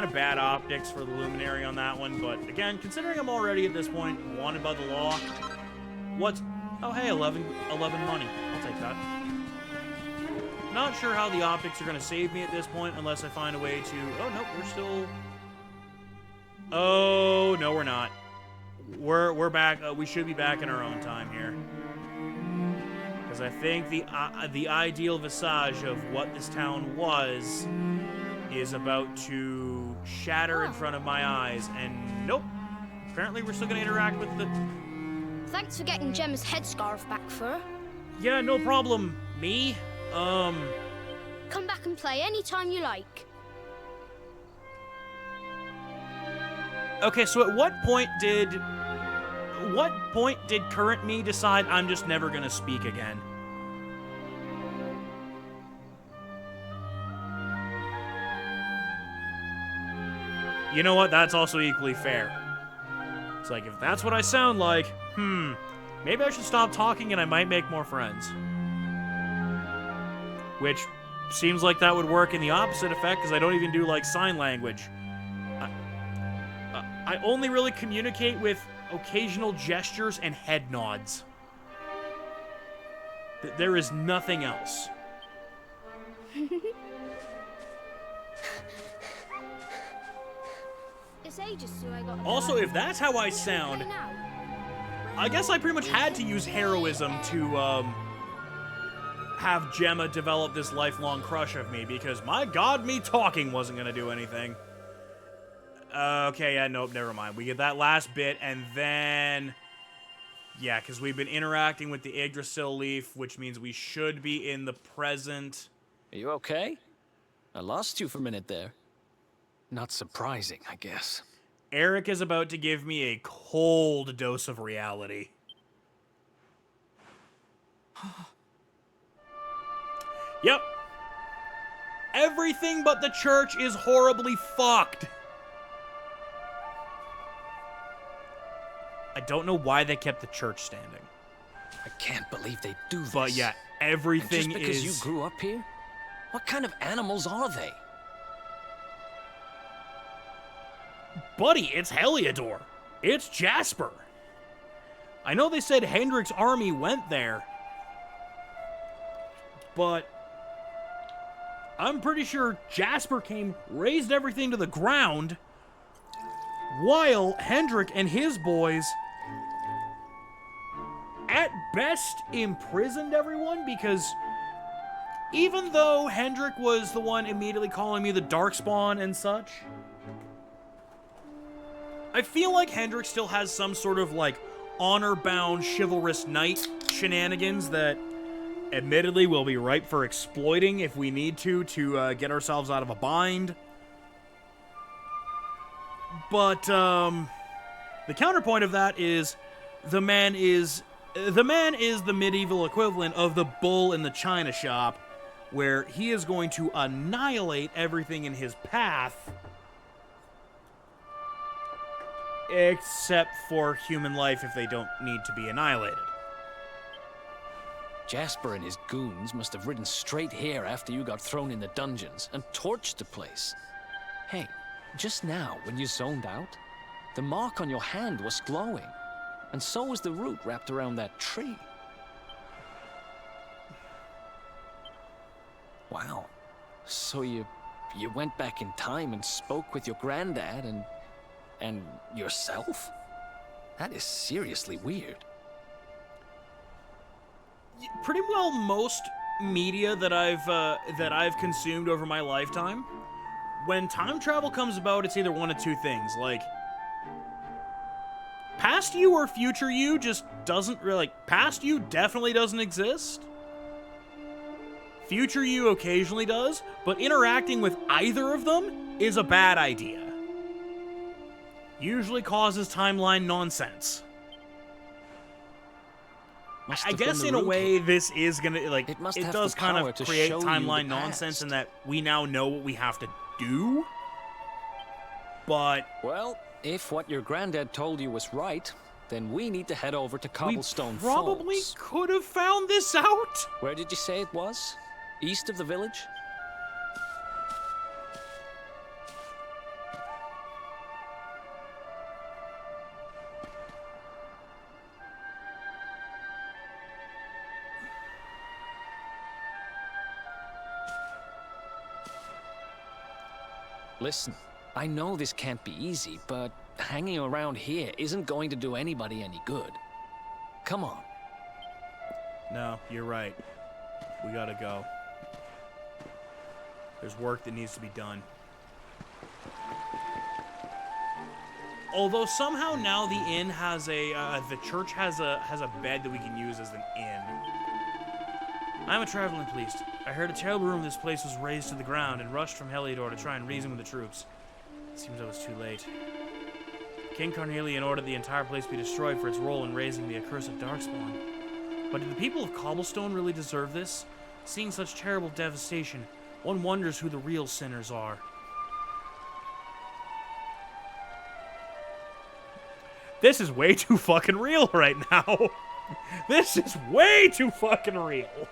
of bad optics for the Luminary on that one, but again, considering I'm already at this point wanted by the law, what's... Oh, hey, 11 money. I'll take that. Not sure how the optics are going to save me at this point unless I find a way to... Oh, nope, we're still... Oh, no, we're not. We're back. We should be back in our own time here. Because I think the ideal visage of what this town was is about to shatter in front of my eyes, and nope. Apparently we're still gonna interact with the... Thanks for getting Gemma's headscarf back for her. Yeah, no problem. Me? Come back and play anytime you like. Okay, so at what point did current me decide I'm just never gonna speak again? You know what? That's also equally fair. It's like, if that's what I sound like, maybe I should stop talking and I might make more friends. Which seems like that would work in the opposite effect, because I don't even do, like, sign language. I only really communicate with occasional gestures and head nods. There is nothing else. It's ages since I got Also, if that's how I sound, I guess I pretty much had to use heroism to, have Gemma develop this lifelong crush of me, because my god, me talking wasn't gonna do anything. Okay, yeah, nope, never mind. We get that last bit, and then... Yeah, because we've been interacting with the Yggdrasil leaf, which means we should be in the present. Are you okay? I lost you for a minute there. Not surprising, I guess. Eric is about to give me a cold dose of reality. Yep. Everything but the church is horribly fucked. I don't know why they kept the church standing. I can't believe they do this. But yeah, everything and just because is... you grew up here? What kind of animals are they? Buddy, it's Heliodor. It's Jasper. I know they said Hendrik's army went there, but I'm pretty sure Jasper came, razed everything to the ground, while Hendrik and his boys, at best, imprisoned everyone, because even though Hendrik was the one immediately calling me the Darkspawn and such, I feel like Hendrik still has some sort of, like, honor-bound chivalrous knight shenanigans that, admittedly, will be ripe for exploiting if we need to get ourselves out of a bind. But, the counterpoint of that is, the man is the medieval equivalent of the bull in the china shop, where he is going to annihilate everything in his path, except for human life if they don't need to be annihilated. Jasper and his goons must have ridden straight here after you got thrown in the dungeons and torched the place. Hey, just now, when you zoned out, the mark on your hand was glowing, and so was the root wrapped around that tree. Wow. So you went back in time and spoke with your granddad and yourself? That is seriously weird. Pretty well most media that I've consumed over my lifetime, when time travel comes about, it's either one of two things. Like, past you or future you just doesn't really... Like, past you definitely doesn't exist. Future you occasionally does, but interacting with either of them is a bad idea. Usually causes timeline nonsense. I guess in a way this is gonna, like, it does kind of create timeline nonsense in that we now know what we have to do, but... Well, if what your granddad told you was right, then we need to head over to Cobblestone We probably Falls. could have found this out! Where did you say it was? East of the village? Listen, I know this can't be easy, but hanging around here isn't going to do anybody any good. Come on. No, you're right. We gotta go. There's work that needs to be done. Although somehow now the inn has the church has a bed that we can use as an inn. I'm a traveling priest. I heard a terrible rumor this place was razed to the ground and rushed from Heliodor to try and reason with the troops. It seems I was too late. King Carnelian ordered the entire place be destroyed for its role in raising the accursed Darkspawn. But did the people of Cobblestone really deserve this? Seeing such terrible devastation, one wonders who the real sinners are. This is way too fucking real right now. This is way too fucking real.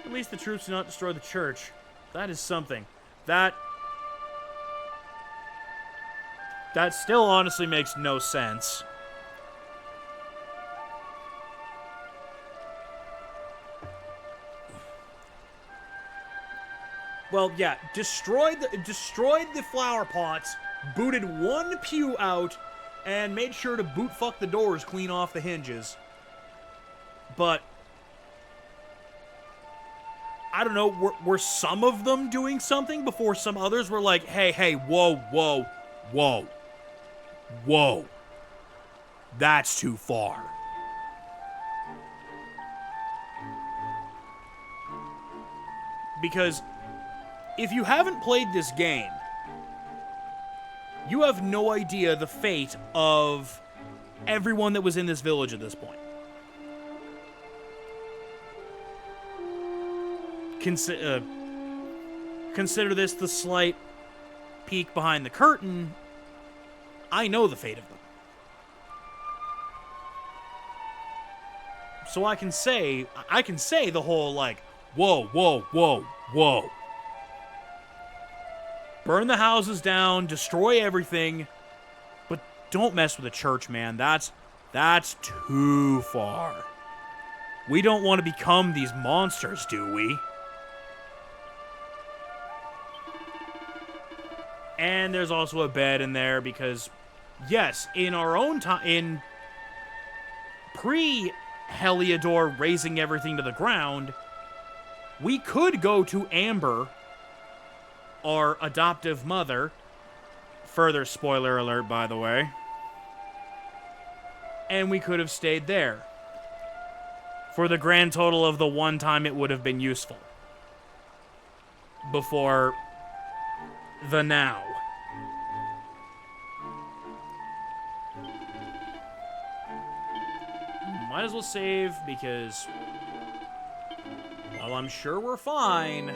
At least the troops did not destroy the church. That is something. That still honestly makes no sense. Well, yeah, destroyed the flower pots, booted one pew out, and made sure to boot fuck the doors clean off the hinges. But I don't know, were some of them doing something before some others were like, hey, whoa. That's too far. Because if you haven't played this game, you have no idea the fate of everyone that was in this village at this point. Consider this the slight peek behind the curtain. I know the fate of them. So I can say the whole, like, whoa. Burn the houses down, destroy everything, but don't mess with the church, man. That's too far. We don't want to become these monsters, do we? And there's also a bed in there because, yes, in our own time, in pre-Heliodor razing everything to the ground, we could go to Amber, our adoptive mother. Further spoiler alert, by the way. And we could have stayed there for the grand total of the one time it would have been useful. Before the now. Might as well save because, while I'm sure we're fine,